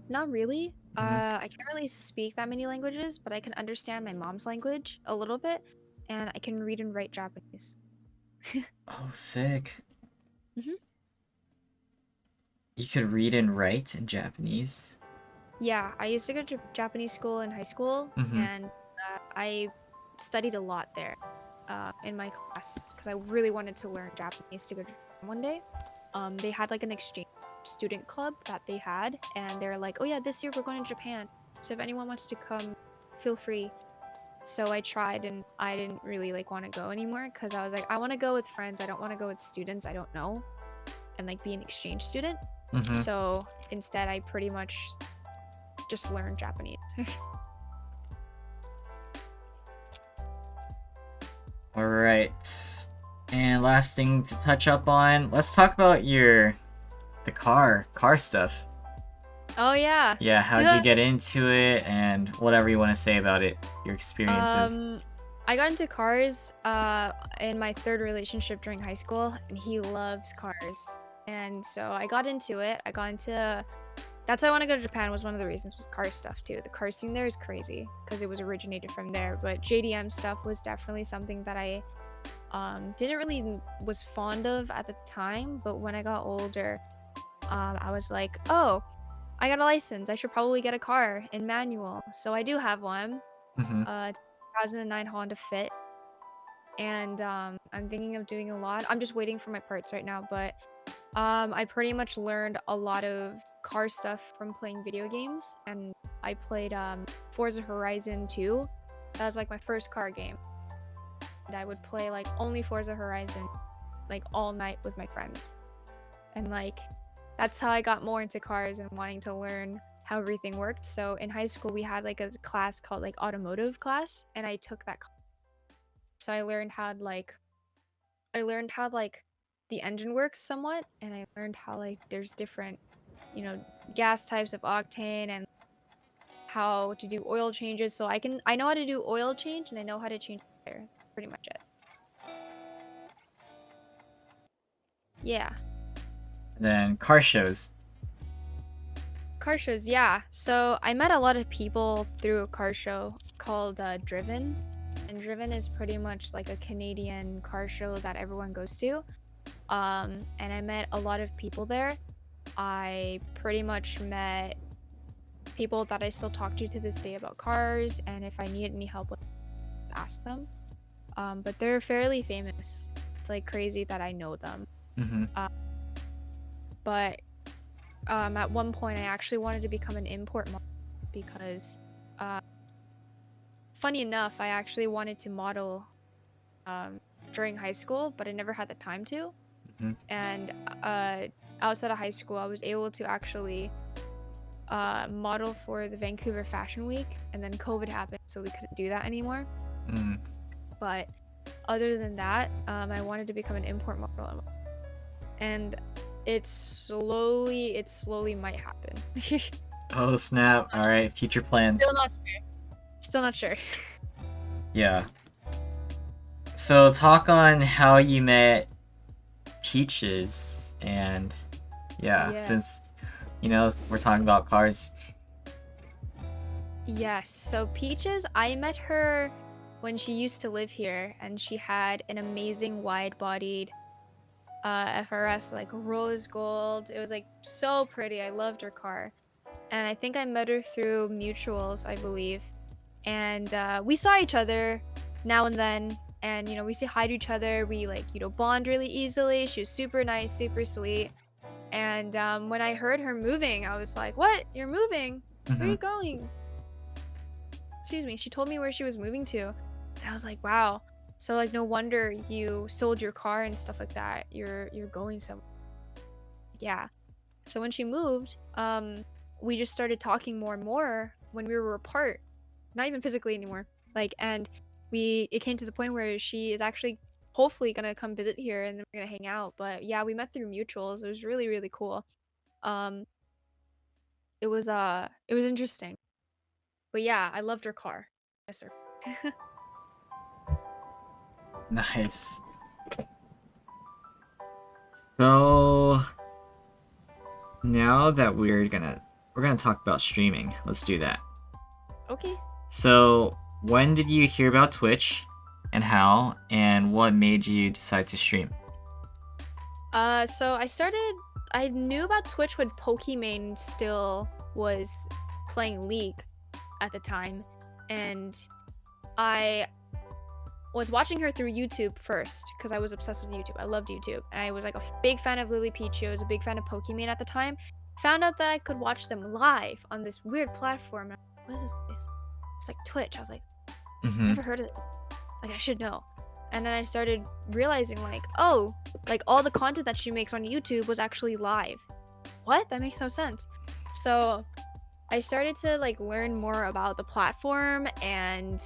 Not really. Hmm. I can't really speak that many languages, but I can understand my mom's language a little bit, and I can read and write Japanese. Oh, sick. Hmm. You could read and write in Japanese. Yeah, I used to go to Japanese school in high school, Mm-hmm. and I studied a lot there in my class because I really wanted to learn Japanese to go to Japan one day. They had like an exchange student club that they had, and they're like, "Oh yeah, this year we're going to Japan. So if anyone wants to come, feel free." So I tried, and I didn't really like want to go anymore because I was like, I want to go with friends. I don't want to go with students I don't know and like be an exchange student. Mm-hmm. So instead, I pretty much just learned Japanese. All right. And last thing to touch up on, let's talk about the car stuff. Oh yeah. Yeah, how'd you get into it and whatever you want to say about it, your experiences. Um, I got into cars in my third relationship during high school, and he loves cars. And so I got into it. I got into That's why I want to go to Japan was one of the reasons was car stuff too. The car scene there is crazy because it was originated from there. But JDM stuff was definitely something that I didn't really was fond of at the time. But when I got older, I was like, oh, I got a license. I should probably get a car in manual. So I do have one. Mm-hmm. 2009 Honda Fit, and I'm thinking of doing a lot. I'm just waiting for my parts right now, but I pretty much learned a lot of car stuff from playing video games, and I played Forza Horizon 2. That was like my first car game, and I would play like only Forza Horizon like all night with my friends, and like that's how I got more into cars and wanting to learn how everything worked. So in high school we had like a class called like automotive class, and I took that class. So I learned how the engine works somewhat, and I learned how like there's different, you know, gas types of octane and how to do oil changes. So I know how to do oil change and I know how to change tire. That's pretty much it. Yeah. Then car shows. Car shows, yeah. So I met a lot of people through a car show called Driven. And Driven is pretty much like a Canadian car show that everyone goes to. And I met a lot of people there. I pretty much met people that I still talk to this day about cars, and if I need any help, ask them. But they're fairly famous. It's like crazy that I know them. Mm-hmm. But at one point, I actually wanted to become an import model because, funny enough, I actually wanted to model during high school, but I never had the time to. Mm-hmm. And outside of high school, I was able to actually model for the Vancouver Fashion Week, and then COVID happened, so we couldn't do that anymore. Mm-hmm. But other than that, I wanted to become an import model, and it slowly might happen. Oh snap! All right, future plans. Still not sure. Yeah. So talk on how you met Peaches, and yeah, Yeah. since we're talking about cars. Yes. So Peaches, I met her when she used to live here, and she had an amazing wide-bodied FRS, like rose gold. It was like so pretty. I loved her car. And I think I met her through mutuals, I believe. And we saw each other now and then, and we say hi to each other. We like bond really easily. She was super nice, super sweet. And when I heard her moving, I was like, "What? You're moving? Where are Mm-hmm. you going?" Excuse me. She told me where she was moving to, and I was like, "Wow." So like, no wonder you sold your car and stuff like that. You're going somewhere. Yeah. So when she moved, we just started talking more and more when we were apart, not even physically anymore. Like, and it came to the point where she is actually hopefully gonna come visit here, and then we're gonna hang out. But yeah, we met through mutuals. It was really, really cool. Um, it was interesting. But yeah, I loved her car. Yes, sir. Nice. So now that we're gonna talk about streaming. Let's do that. Okay. So when did you hear about Twitch, and how, and what made you decide to stream? So I knew about Twitch when Pokimane still was playing League at the time, and I was watching her through YouTube first because I was obsessed with YouTube. I loved YouTube, and I was like a big fan of Lily Peachy. I was a big fan of Pokimane at the time. Found out that I could watch them live on this weird platform. And what is this place? It's like Twitch. I was like, Mm-hmm. never heard of it. Like, I should know. And then I started realizing, like, oh, like all the content that she makes on YouTube was actually live. What? That makes no sense. So I started to like learn more about the platform, and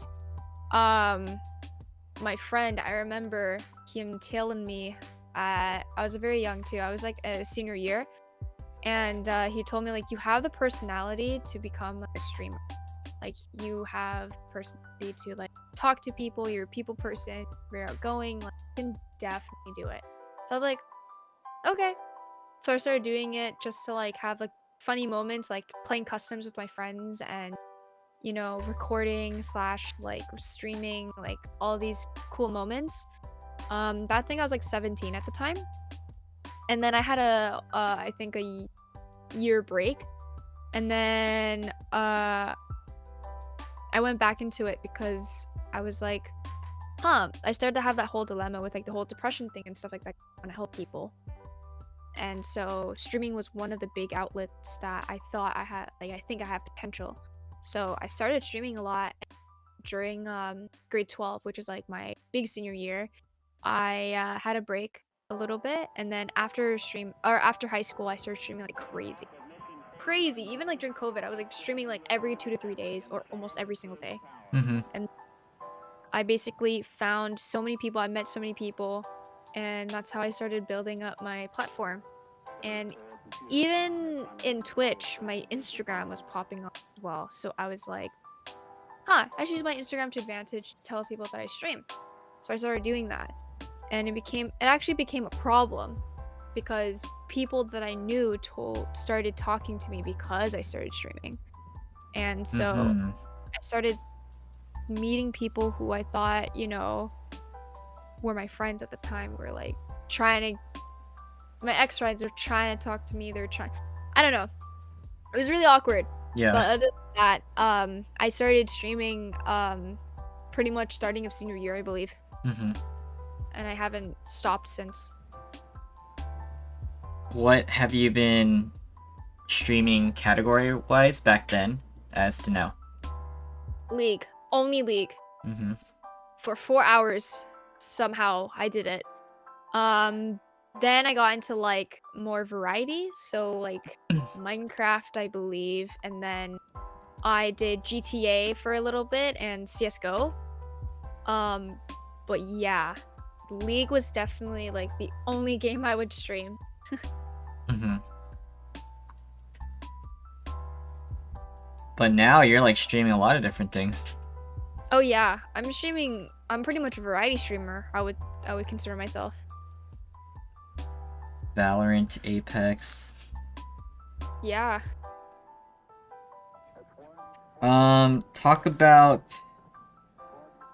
my friend, I remember him telling me, I was very young too. I was like a senior year, and he told me like, you have the personality to become like a streamer. Like, you have personality to like talk to people. You're a people person. Very outgoing. Like, you can definitely do it. So I was like, okay. So I started doing it just to like have like funny moments, like playing customs with my friends, and recording slash like streaming, like all these cool moments. That thing I was like 17 at the time, and then I had I think a year break, and then I went back into it because I was like, I started to have that whole dilemma with like the whole depression thing and stuff like that. I want to help people. And so streaming was one of the big outlets that I thought I had, like, I think I had potential. So I started streaming a lot during grade 12, which is like my big senior year. I had a break a little bit, and then after high school, I started streaming like crazy. Crazy. Even like during COVID, I was like streaming like every 2 to 3 days or almost every single day. Mm-hmm. And I basically found so many people, I met so many people, and that's how I started building up my platform. And even in Twitch, my Instagram was popping up as well. So I was like, I should use my Instagram to advantage to tell people that I stream. So I started doing that. And it actually became a problem because people that I knew started talking to me because I started streaming. And so Mm-hmm. I started meeting people who I thought, were my friends at the time, were like my ex-friends were trying to talk to me. I don't know. It was really awkward. Yeah. But other than that, I started streaming pretty much starting of senior year, I believe. Mm-hmm. And I haven't stopped since. What have you been streaming category-wise back then as to now? League. Only League. Mm-hmm. For 4 hours, somehow I did it. Then I got into like more variety, so like Minecraft, I believe, and then I did GTA for a little bit and CS:GO. But yeah, League was definitely like the only game I would stream. Mm-hmm. But now you're like streaming a lot of different things. Oh yeah, I'm pretty much a variety streamer. I would consider myself. Valorant, Apex. Yeah. Talk about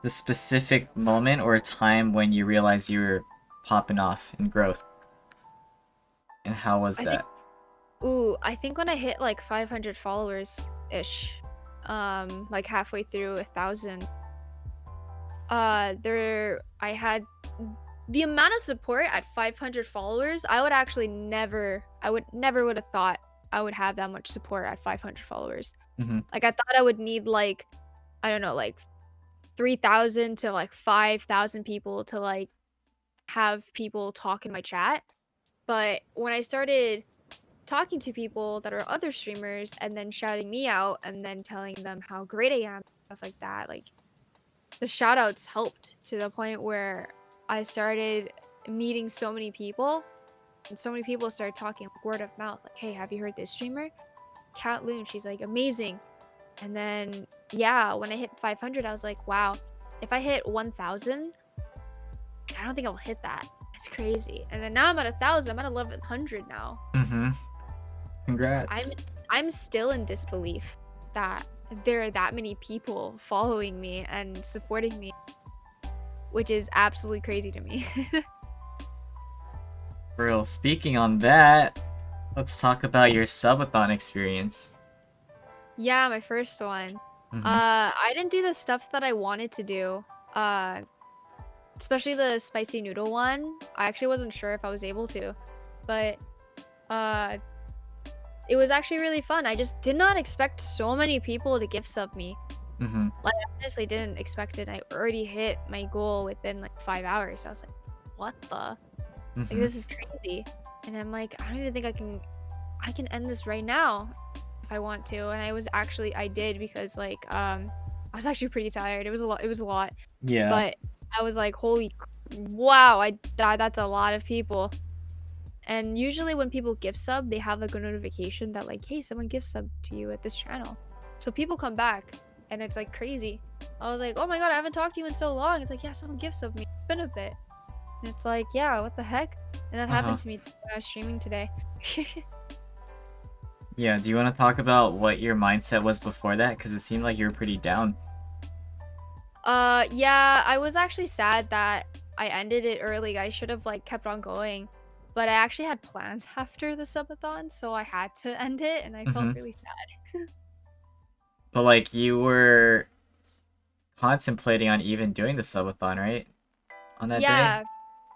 the specific moment or time when you realized you were popping off in growth. And how was that? I think when I hit like 500 followers ish, like halfway through 1,000, I had the amount of support at 500 followers. I would never would have thought I would have that much support at 500 followers. Mm-hmm. Like, I thought I would need like, I don't know, like 3,000 to like 5,000 people to like have people talk in my chat. But when I started talking to people that are other streamers and then shouting me out and then telling them how great I am, stuff like that, like the shout outs helped to the point where I started meeting so many people, and so many people started talking like word of mouth, like, hey, have you heard this streamer? Catloon, she's like amazing. And then yeah, when I hit 500, I was like, wow, if I hit 1,000, I don't think I'll hit that. It's crazy. And then now I'm at 1,000. I'm at 1,100 now. Mm-hmm. Congrats. I'm still in disbelief that there are that many people following me and supporting me which is absolutely crazy to me. For real, speaking on that, let's talk about your subathon experience. Yeah, my first one. Mm-hmm. I didn't do the stuff that I wanted to do. Uh, Especially the spicy noodle one. I actually wasn't sure if I was able to, but uh, it was actually really fun. I just did not expect so many people to gift sub me. Mm-hmm. Like, I honestly didn't expect it. I already hit my goal within like 5 hours. I was like, what the? Like, Mm-hmm. this is crazy. And I'm like, I don't even think I can end this right now if I want to. And I did because like I was actually pretty tired. It was a lot. Yeah. But I was like, wow, that's a lot of people. And usually when people gift sub, they have like a notification that like, hey, someone gift sub to you at this channel. So people come back and it's like crazy. I was like, oh my god, I haven't talked to you in so long. It's like, yeah, someone gift sub me. It's been a bit. And it's like, yeah, what the heck? And that Uh-huh. happened to me when I was streaming today. Yeah, do you want to talk about what your mindset was before that? Because it seemed like you were pretty down. Yeah, I was actually sad that I ended it early. I should have like kept on going. But I actually had plans after the subathon, so I had to end it and I felt Mm-hmm. really sad. But, like, you were contemplating on even doing the subathon, right? On that day? Yeah,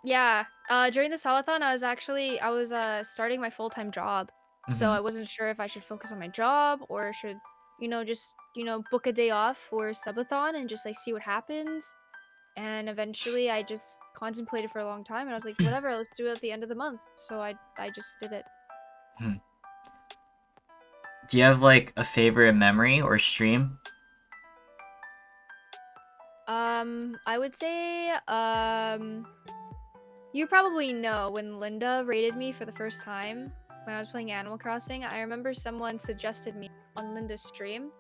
yeah. During the subathon, I was starting my full-time job. So Mm-hmm. I wasn't sure if I should focus on my job or should, just, book a day off for subathon and just like see what happens. And eventually I just contemplated for a long time and I was like, whatever, let's do it at the end of the month. So I just did it. Hmm. Do you have, like, a favorite memory or stream? I would say, you probably know when Linda rated me for the first time when I was playing Animal Crossing. I remember someone suggested me on Linda's stream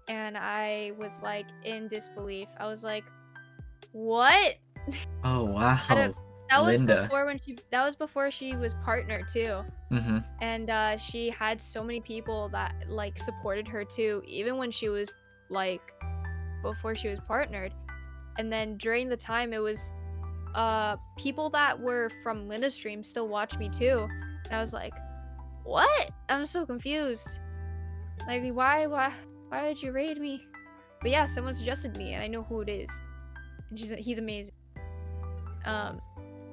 and I was like in disbelief. I was like, "What?" Oh, I don't wow. That was Linda. before that was before she was partnered too. Mm-hmm. And she had so many people that like supported her too, even when she was like before she was partnered. And then during the time it was people that were from Linda stream still watch me too. And I was like, what? I'm so confused. Like why did you raid me? But yeah, someone suggested me and I know who it is. And he's amazing. Um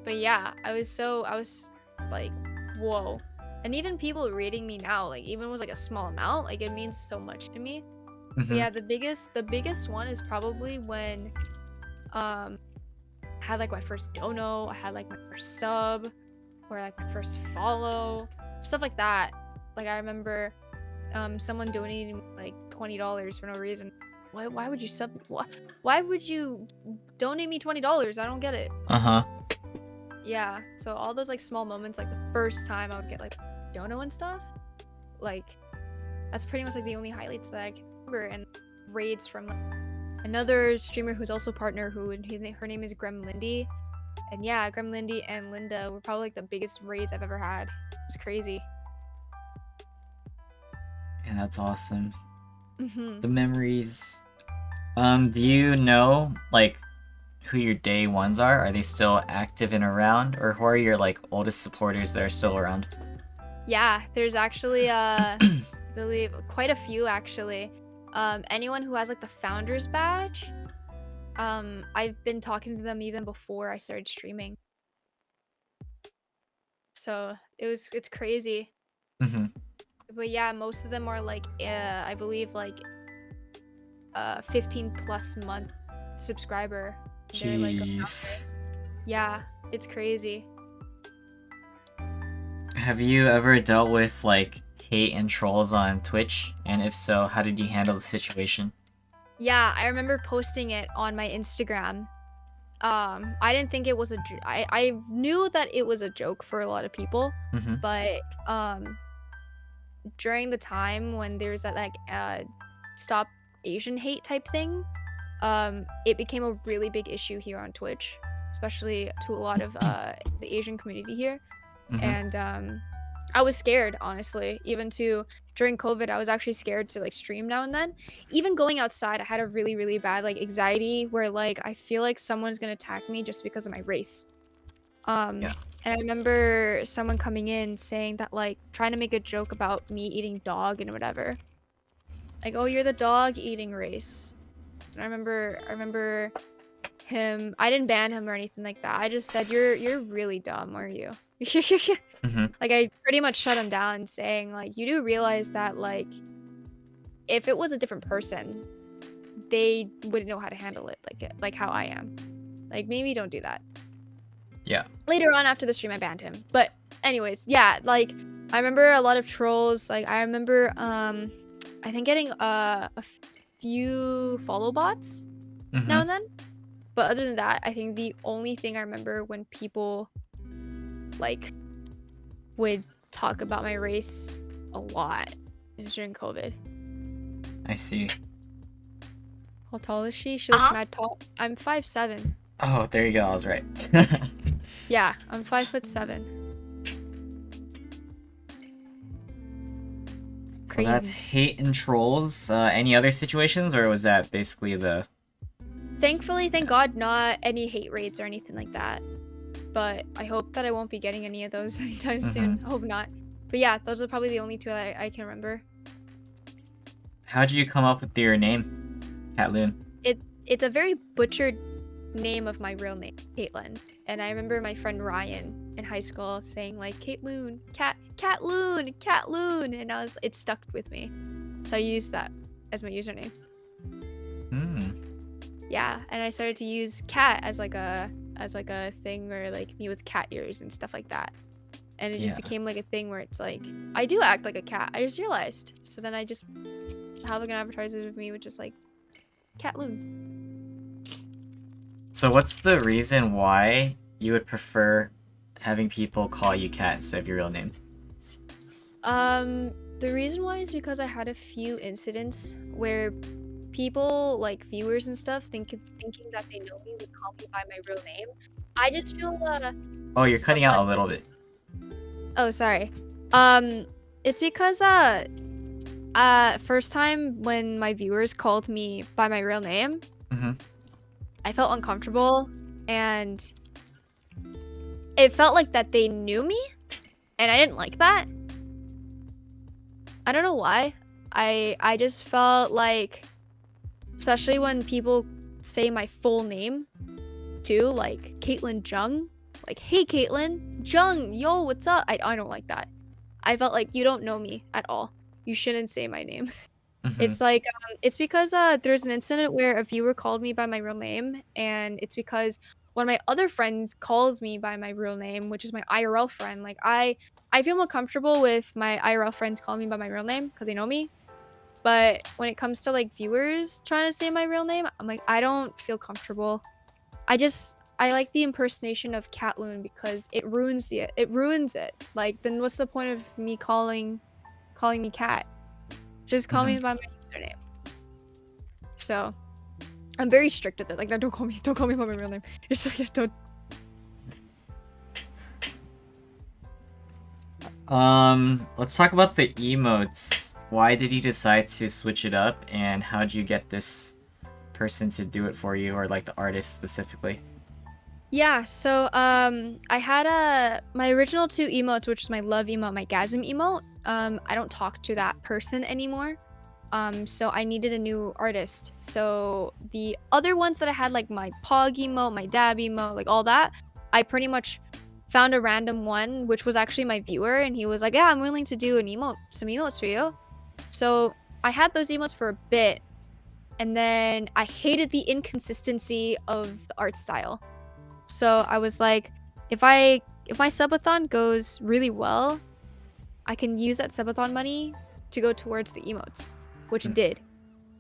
but yeah, I was like, whoa. And even people rating me now, like even it was like a small amount, like it means so much to me. But Mm-hmm. yeah, the biggest one is probably when um I had like my first dono, I had like my first sub, or like my first follow, stuff like that. Like I remember someone donating me, like $20 for no reason. Why would you sub why would you donate me $20? I don't get it. Uh-huh. Yeah, so all those like small moments, like the first time I would get like dono and stuff, like that's pretty much like the only highlights that I can remember. And raids from like, another streamer who's also partner her name is Grem Lindy. And yeah, Grem Lindy and Linda were probably like the biggest raids I've ever had. It's crazy. Yeah, that's awesome. Mm-hmm. The memories. Do you know, like, who your day ones are? Are they still active and around? Or who are your, like, oldest supporters that are still around? Yeah, there's actually I believe quite a few actually. Anyone who has like the founders badge, I've been talking to them even before I started streaming. So it's crazy. Mm-hmm. But yeah, most of them are like I believe like 15 plus month subscriber. They're like a Jeez. founder. Yeah, it's crazy. Have you ever dealt with, like, hate and trolls on Twitch? And if so, how did you handle the situation? Yeah, I remember posting it on my Instagram. I didn't think it was I knew that it was a joke for a lot of people, Mm-hmm. but during the time when there's that like stop Asian hate type thing, it became a really big issue here on Twitch, especially to a lot of the Asian community here. Mm-hmm. And I was scared, honestly. Even to during COVID, I was actually scared to like stream now and then. Even going outside, I had a really, really bad like anxiety where like I feel like someone's gonna attack me just because of my race. Yeah. And I remember someone coming in saying that like trying to make a joke about me eating dog and whatever. Like, oh, you're the dog eating race. And I remember him. I didn't ban him or anything like that. I just said you're really dumb, are you? Mm-hmm. Like I pretty much shut him down saying like you do realize that like if it was a different person, they wouldn't know how to handle it like how I am. Like maybe don't do that. Yeah. Later on after the stream I banned him. But anyways, yeah, like I remember a lot of trolls. Like I remember I think getting a few follow bots Mm-hmm. now and then. But other than that, I think the only thing I remember when people like would talk about my race a lot is during COVID. I see. How tall is she? She looks mad tall. I'm 5'7". Oh, there you go. I was right. Yeah, I'm 5'7". So that's Crazy. hate and trolls. Any other situations, or was that basically the? Thankfully, thank God, not any hate raids or anything like that. But I hope that I won't be getting any of those anytime soon. I hope not. But yeah, those are probably the only two that I can remember. How did you come up with your name, Catloon? It's a very butchered name of my real name, Caitlin. And I remember my friend Ryan in high school saying like Catloon, Catloon, Catloon, and it stuck with me. So I used that as my username. Hmm. Yeah, and I started to use cat as like a thing where like me with cat ears and stuff like that. And it just became like a thing where it's like I do act like a cat. I just realized. So then I just have like an advertiser of me which is like Catloon. So what's the reason why you would prefer having people call you Cat instead of your real name? The reason why is because I had a few incidents where people, like viewers and stuff, thinking that they know me would call me by my real name. I just feel Oh, you're cutting out somewhat. a little bit. Oh, sorry. It's because first time when my viewers called me by my real name, Mm-hmm. I felt uncomfortable and it felt like that they knew me, and I didn't like that. I don't know why. I just felt like, especially when people say my full name too, like Caitlin Jung, like hey Caitlin Jung, yo, what's up? I don't like that. I felt like you don't know me at all. You shouldn't say my name. Mm-hmm. It's like it's because there's an incident where a viewer called me by my real name, and it's because one of my other friends calls me by my real name, which is my IRL friend. Like I feel more comfortable with my IRL friends calling me by my real name because they know me. But when it comes to like viewers trying to say my real name, I'm like I don't feel comfortable. I like the impersonation of Catloon because it ruins it. It ruins it. Like then what's the point of me calling me Cat? Just call Mm-hmm. me by my username. So I'm very strict with it. Like, no, don't call me by my real name. It's like, don't. Let's talk about the emotes. Why did you decide to switch it up, and how did you get this person to do it for you, or like the artist specifically? Yeah. So I had my original two emotes, which is my love emote, my gasm emote. I don't talk to that person anymore. So I needed a new artist. So the other ones that I had, like my pog emote, my dab emote, like all that, I pretty much found a random one, which was actually my viewer, and he was like, "Yeah, I'm willing to do some emotes for you." So I had those emotes for a bit, and then I hated the inconsistency of the art style. So I was like, if my subathon goes really well, I can use that subathon money to go towards the emotes, which it did.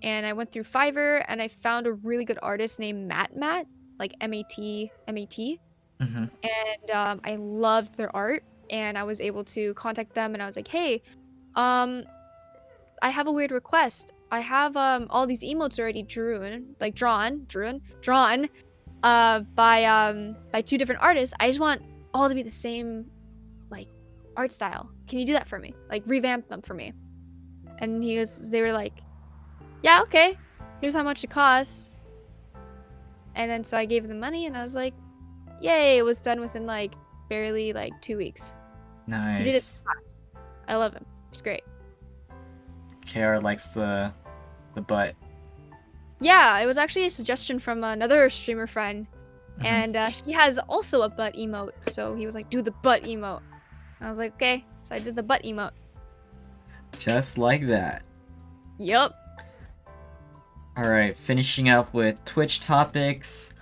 And I went through Fiverr and I found a really good artist named Matt, like MAT. Mm-hmm. And I loved their art, and I was able to contact them, and I was like, hey, I have a weird request. I have all these emotes already drawn by two different artists. I just want all to be the same like art style. Can you do that for me? Like revamp them for me. And they were like, yeah, okay. Here's how much it costs. And then so I gave them money and I was like, yay, it was done within like barely like 2 weeks. He did it Nice. fast. I love him. It's great. KR likes the butt. Yeah, it was actually a suggestion from another streamer friend. And he has also a butt emote. So he was like, do the butt emote. I was like, okay. So I did the butt emote. Just like that. Yup. Alright, finishing up with Twitch topics.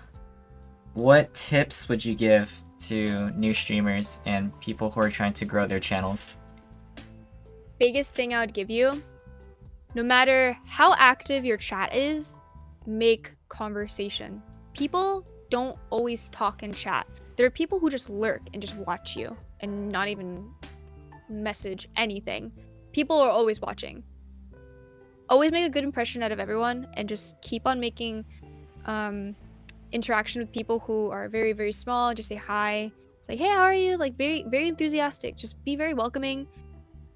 What tips would you give to new streamers and people who are trying to grow their channels? Biggest thing I would give you, no matter how active your chat is, make conversation. People don't always talk in chat. There are people who just lurk and just watch you and not even message anything. People are always watching. Always make a good impression out of everyone and just keep on making interaction with people who are very, very small. Just say hi. It's like, hey, how are you? Like very, very enthusiastic. Just be very welcoming.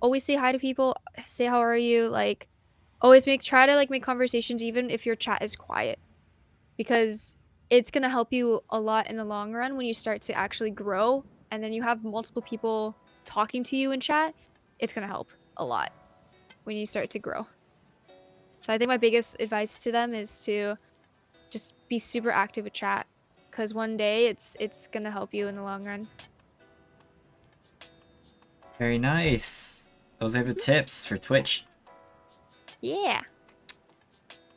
Always say hi to people. Say how are you? Like always try to like make conversations even if your chat is quiet. Because it's gonna help you a lot in the long run when you start to actually grow and then you have multiple people talking to you in chat. It's gonna help a lot when you start to grow. So I think my biggest advice to them is to just be super active with chat because one day it's gonna help you in the long run. Very nice. Those are the tips for Twitch. Yeah.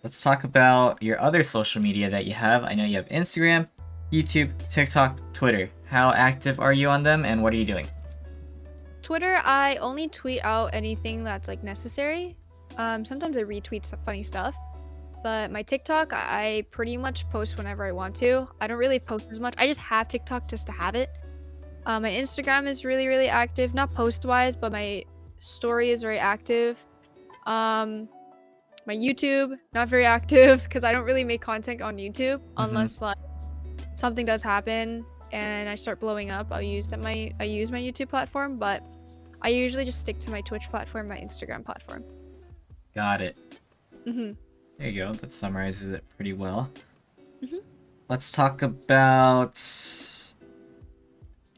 Let's talk about your other social media that you have. I know you have Instagram, YouTube, TikTok, Twitter. How active are you on them and what are you doing? Twitter, I only tweet out anything that's like necessary. Sometimes I retweet some funny stuff. But my TikTok, I pretty much post whenever I want to. I don't really post as much. I just have TikTok just to have it. My Instagram is really, really active. Not post-wise, but my story is very active. My YouTube, not very active because I don't really make content on YouTube unless like something does happen and I start blowing up. I use my YouTube platform, but I usually just stick to my Twitch platform, my Instagram platform. Got it. There you go. That summarizes it pretty well. Let's talk about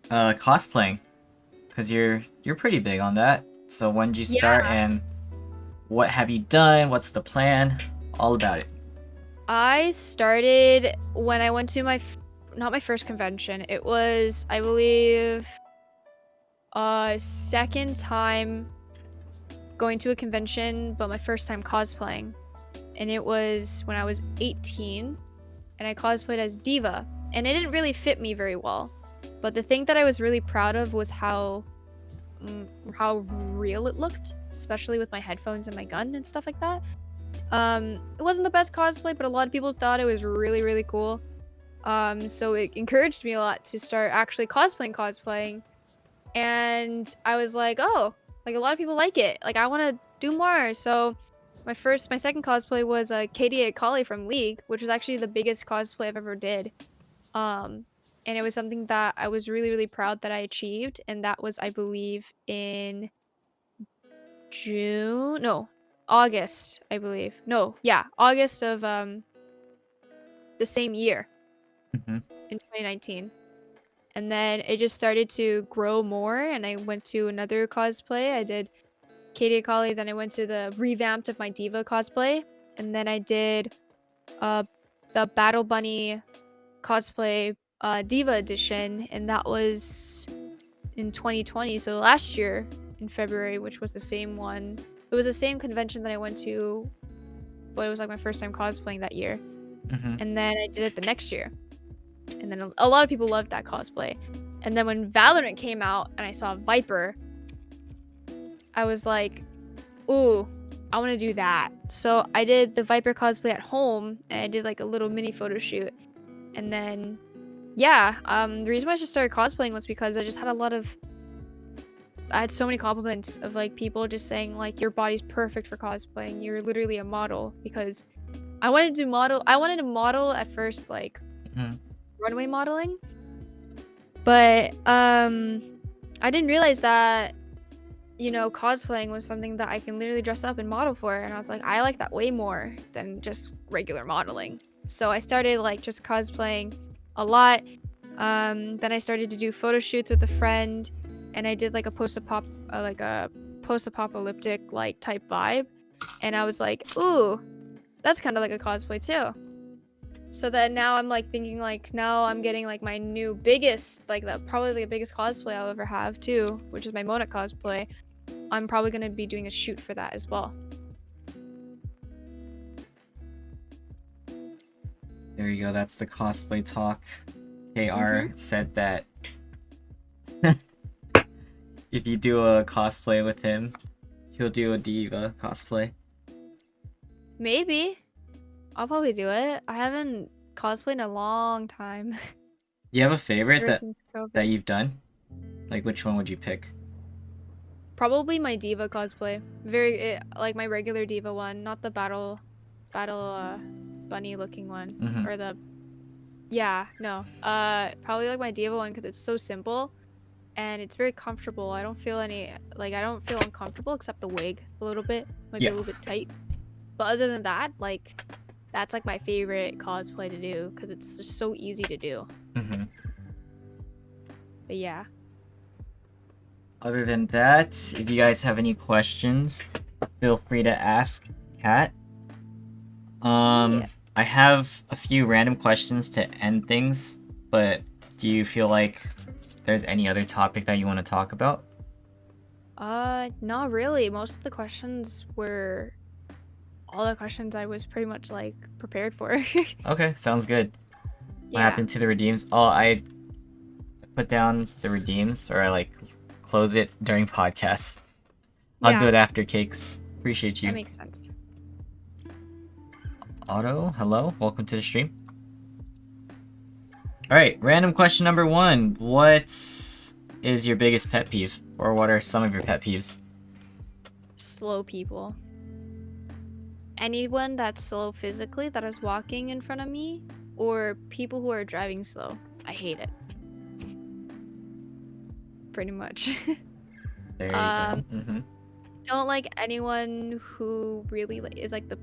cosplaying, because you're pretty big on that. So when did you start and what have you done? What's the plan? All about it. I started when I went to not my first convention. It was, I believe, second time going to a convention, but my first time cosplaying. And it was when I was 18 and I cosplayed as Diva. And it didn't really fit me very well. But the thing that I was really proud of was how real it looked, especially with my headphones and my gun and stuff like that. It wasn't the best cosplay, but a lot of people thought it was really, really cool. So it encouraged me a lot to start actually cosplaying. And I was like, oh, like a lot of people like it. Like I want to do more. So my second cosplay was Adhd from League, which was actually the biggest cosplay I've ever did. And it was something that I was really, really proud that I achieved. And that was, I believe, in August, I believe. August of the same year in 2019. And then it just started to grow more and I went to another cosplay. I did Adhd, then I went to the revamped of my Diva cosplay. And then I did the Battle Bunny cosplay Diva edition, and that was in 2020, so last year in February, which was the same one. It was the same convention that I went to, but it was like my first time cosplaying that year. And then I did it the next year. And then a lot of people loved that cosplay. And then when Valorant came out and I saw Viper, I was like, ooh, I want to do that. So I did the Viper cosplay at home and I did like a little mini photo shoot. And then, the reason why I just started cosplaying was because I just had I had so many compliments of like people just saying like your body's perfect for cosplaying. You're literally a model, because I wanted to model at first, like runway modeling, but I didn't realize that, you know, cosplaying was something that I can literally dress up and model for, and I was like, I like that way more than just regular modeling. So I started like just cosplaying a lot. Then I started to do photo shoots with a friend, and I did like a post-apocalyptic like type vibe, and I was like, ooh, that's kind of like a cosplay too. So then now I'm like thinking like now I'm getting like my new biggest like the probably the biggest cosplay I'll ever have too, which is my Mona cosplay. I'm probably gonna be doing a shoot for that as well. There you go. That's the cosplay talk. KR Mm-hmm. said that if you do a cosplay with him, he'll do a Diva cosplay. Maybe. I'll probably do it. I haven't cosplayed in a long time. Do you have a favorite Ever that since that COVID. you've done? Like, which one would you pick? Probably my Diva cosplay. Like my regular Diva one, not the battle bunny looking one. Mm-hmm. Or the yeah, no. Probably like my Diva one because it's so simple and it's very comfortable. I don't feel uncomfortable except the wig a little bit. Might be a Yeah. little bit tight. But other than that, like that's like my favorite cosplay to do because it's just so easy to do. Mm-hmm. But yeah. Other than that, if you guys have any questions, feel free to ask Kat. Yeah. I have a few random questions to end things, but do you feel like there's any other topic that you want to talk about? Not really. Most of the questions were all the questions I was pretty much like prepared for. Okay, sounds good. What Yeah. happened to the redeems? Oh, I put down the redeems, or I like close it during podcasts. I'll do Yeah, it after cakes. Appreciate that you. makes sense. Otto, hello, welcome to the stream. Alright, random question number 1. What is your biggest pet peeve? Or what are some of your pet peeves? Slow people. Anyone that's slow physically that is walking in front of me or people who are driving slow. I hate it. Pretty much. There you go. um Mm-hmm. don't like anyone who really is like the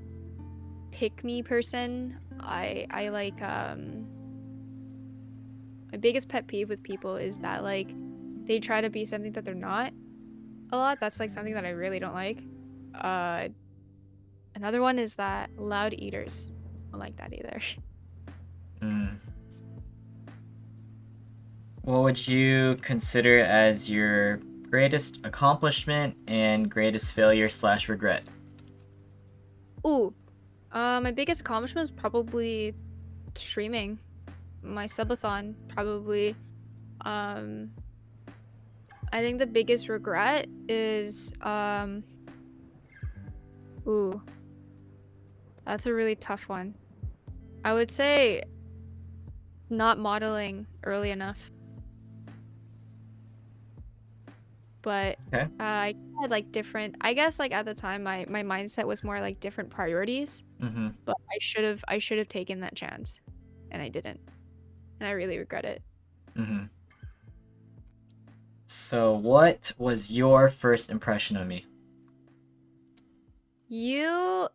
pick me person. I like my biggest pet peeve with people is that like they try to be something that they're not a lot. That's like something that I really don't like. Uh Another one is that loud eaters. I don't like that either. Mm. What would you consider as your greatest accomplishment and greatest failure slash regret? Ooh. My biggest accomplishment is probably streaming. My subathon, probably. Um I think the biggest regret is ooh. That's a really tough one. I would say not modeling early enough. But Okay. I had like different I guess like at the time my mindset was more like different priorities, Mm-hmm. but I should have taken that chance and I didn't. And I really regret it. Mm-hmm. So, what was your first impression of me?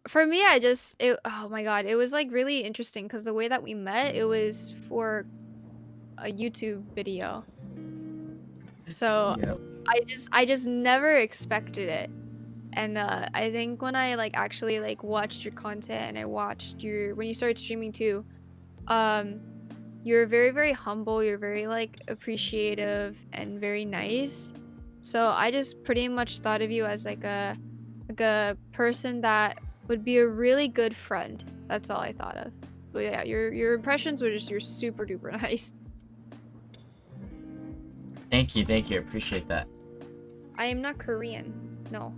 For me, oh my God, it was like really interesting because the way that we met, it was for a YouTube video. So Yep. I just never expected it. And I think when I like actually like watched your content and I watched when you started streaming too, um, you're very, very humble, you're very like appreciative and very nice. So I just pretty much thought of you as like a person that would be a really good friend. That's all I thought of. But yeah, your impressions were just you're super duper nice. Thank you, thank you. I appreciate that. I am not Korean. No.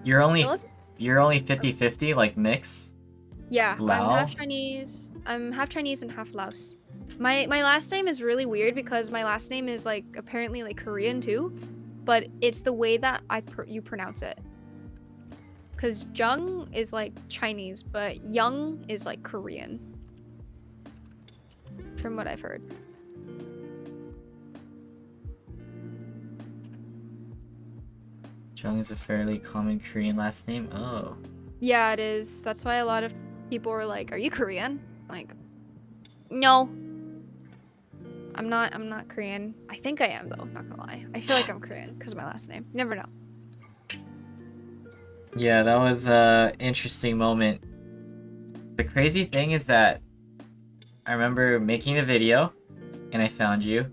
You're I only love you're only 50-50, like mix? Yeah, I'm Lao? half Chinese. I'm half Chinese and half Laos. My last name is really weird because my last name is like apparently like Korean too, but it's the way that you pronounce it. Cause Jung is like Chinese, but Young is like Korean. From what I've heard. Chang is a fairly common Korean last name. Oh. Yeah, it is. That's why a lot of people were like, "Are you Korean?" Like, no, I'm not Korean. I think I am though. Not gonna lie. I feel like I'm Korean because of my last name. You never know. Yeah, that was a interesting moment. The crazy thing is that I remember making the video and I found you,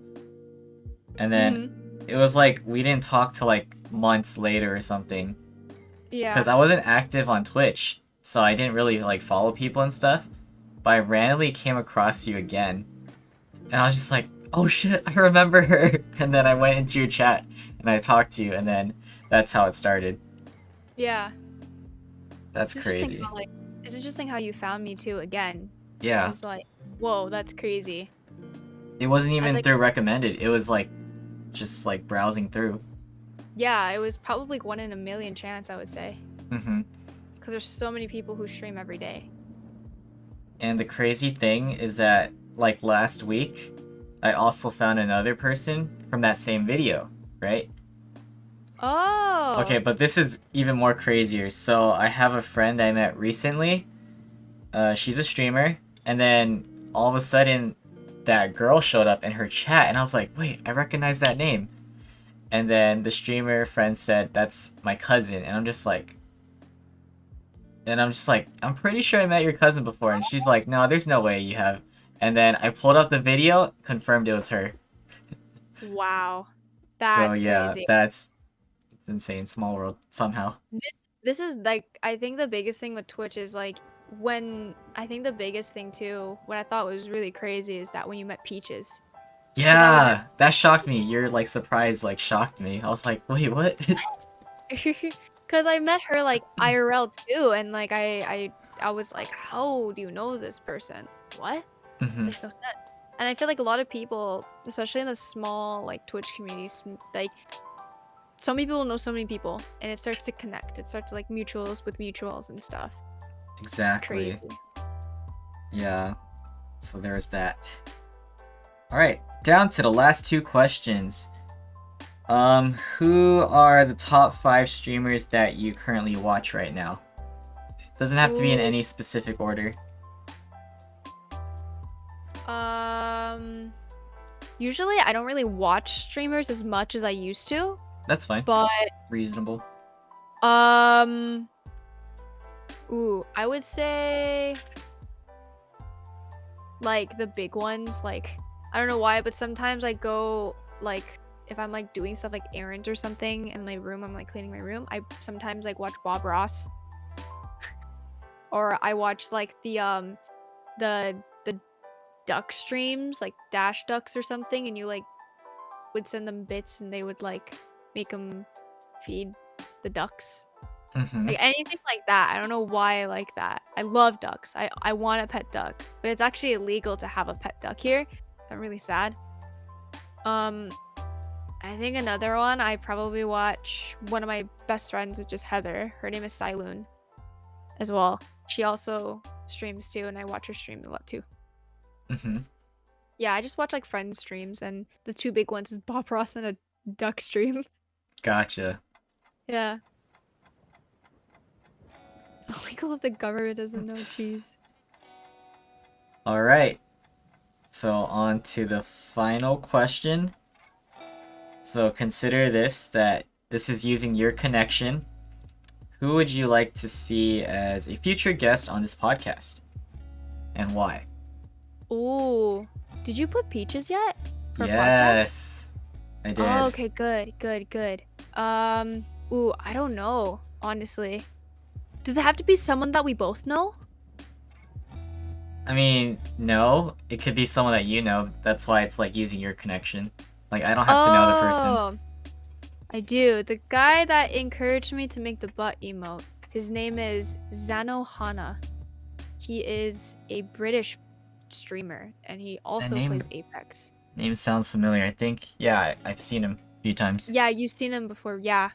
and then Mhm. it was like we didn't talk till like months later or something. Because Yeah. I wasn't active on Twitch, so I didn't really like follow people and stuff. But I randomly came across you again, and I was just like, "Oh shit, I remember her!" And then I went into your chat and I talked to you, and then that's how it started. Yeah. That's It's interesting crazy. how like it's interesting how you found me too again. I Yeah, was like, whoa, that's crazy. it wasn't That's even like, through recommended. It was like just like browsing through. yeah, it was probably 1 in a million chance, I would say. hmm Because there's so many people who stream every day. And the crazy thing is that like last week, I also found another person from that same video, right? Okay, Oh. but this is even more crazier. So I have a friend I met recently. She's a streamer, and then all of a sudden, that girl showed up in her chat, and I was like, "Wait, I recognize that name." And then the streamer friend said, "That's my cousin," and I'm just like, "I'm pretty sure I met your cousin before." And she's like, "No, there's no way you have." And then I pulled up the video, confirmed it was her. Wow. So That's yeah, crazy. it's insane. Small world somehow. This is like I think the biggest thing with Twitch is like when I think the biggest thing too, what I thought was really crazy is that when you met Peaches. Because I would never Yeah, that shocked me. Your like surprise like shocked me. I was like, wait, what? because I met her like IRL too, and like I was like, how do you know this person? What? It's hmm like so sad. And I feel like a lot of people, especially in the small like Twitch communities, like so many people know so many people, and it starts to connect. It starts like mutuals with mutuals and stuff. It's Exactly. crazy. Yeah. So there's that. All right, down to the last two questions. Who are the top 5 streamers that you currently watch right now? Doesn't have to be in Ooh. any specific order. Um. Usually, I don't really watch streamers as much as I used to, That's fine. but Reasonable. um. Ooh, I would say like the big ones. Like I don't know why, but sometimes I go like if I'm like doing stuff like errands or something in my room, I'm like cleaning my room. I sometimes like watch Bob Ross, or I watch like the duck streams, like Dash Ducks or something, and you like would send them bits and they would like make them feed the ducks. Mm-hmm. Like anything like that. I don't know why I like that. I love ducks. I want a pet duck, but it's actually illegal to have a pet duck here. So I'm really sad. Um, I think another one I probably watch one of my best friends, which is Heather. Her name is Siloon as well. She also streams too, and I watch her stream a lot too. Mm-hmm. Yeah, I just watch like friends streams, and the two big ones is Bob Ross and a duck stream. Gotcha. Yeah. Illegal if the government doesn't know. Jeez. All right. So on to the final question. So consider this that this is using your connection. Who would you like to see as a future guest on this podcast? And why? Ooh. Did you put Peaches yet? For a podcast? Yes, I Oh, did. okay, good, good, good. Ooh, I don't know, honestly. Does it have to be someone that we both know? I mean, no, it could be someone that you know. That's why it's like using your connection. Like, I don't have to know the person. Oh, I do. The guy that encouraged me to make the butt emote, his name is Zanohana. He is a British streamer, and he That also plays Apex. name sounds familiar. I think, yeah, I've seen him a few times. Yeah, you've seen him before. Yeah.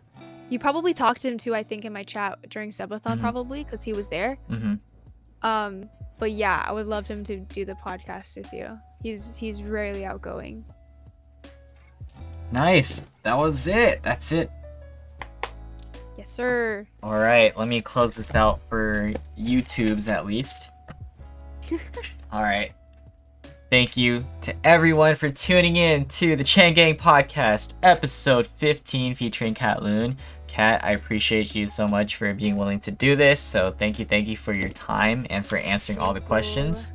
You probably talked to him too, I think, in my chat during Subathon, Mm-hmm. probably, because he was there. Mm-hmm. But yeah, I would love him to do the podcast with you. He's rarely outgoing. Nice. That was it. That's it. Yes, sir. Alright, let me close this out for YouTube's at least. Alright. Thank you to everyone for tuning in to the Chang Gang Podcast, episode 15, featuring Catloon. Cat, I appreciate you so much for being willing to do this. So thank you for your time and for answering all the questions.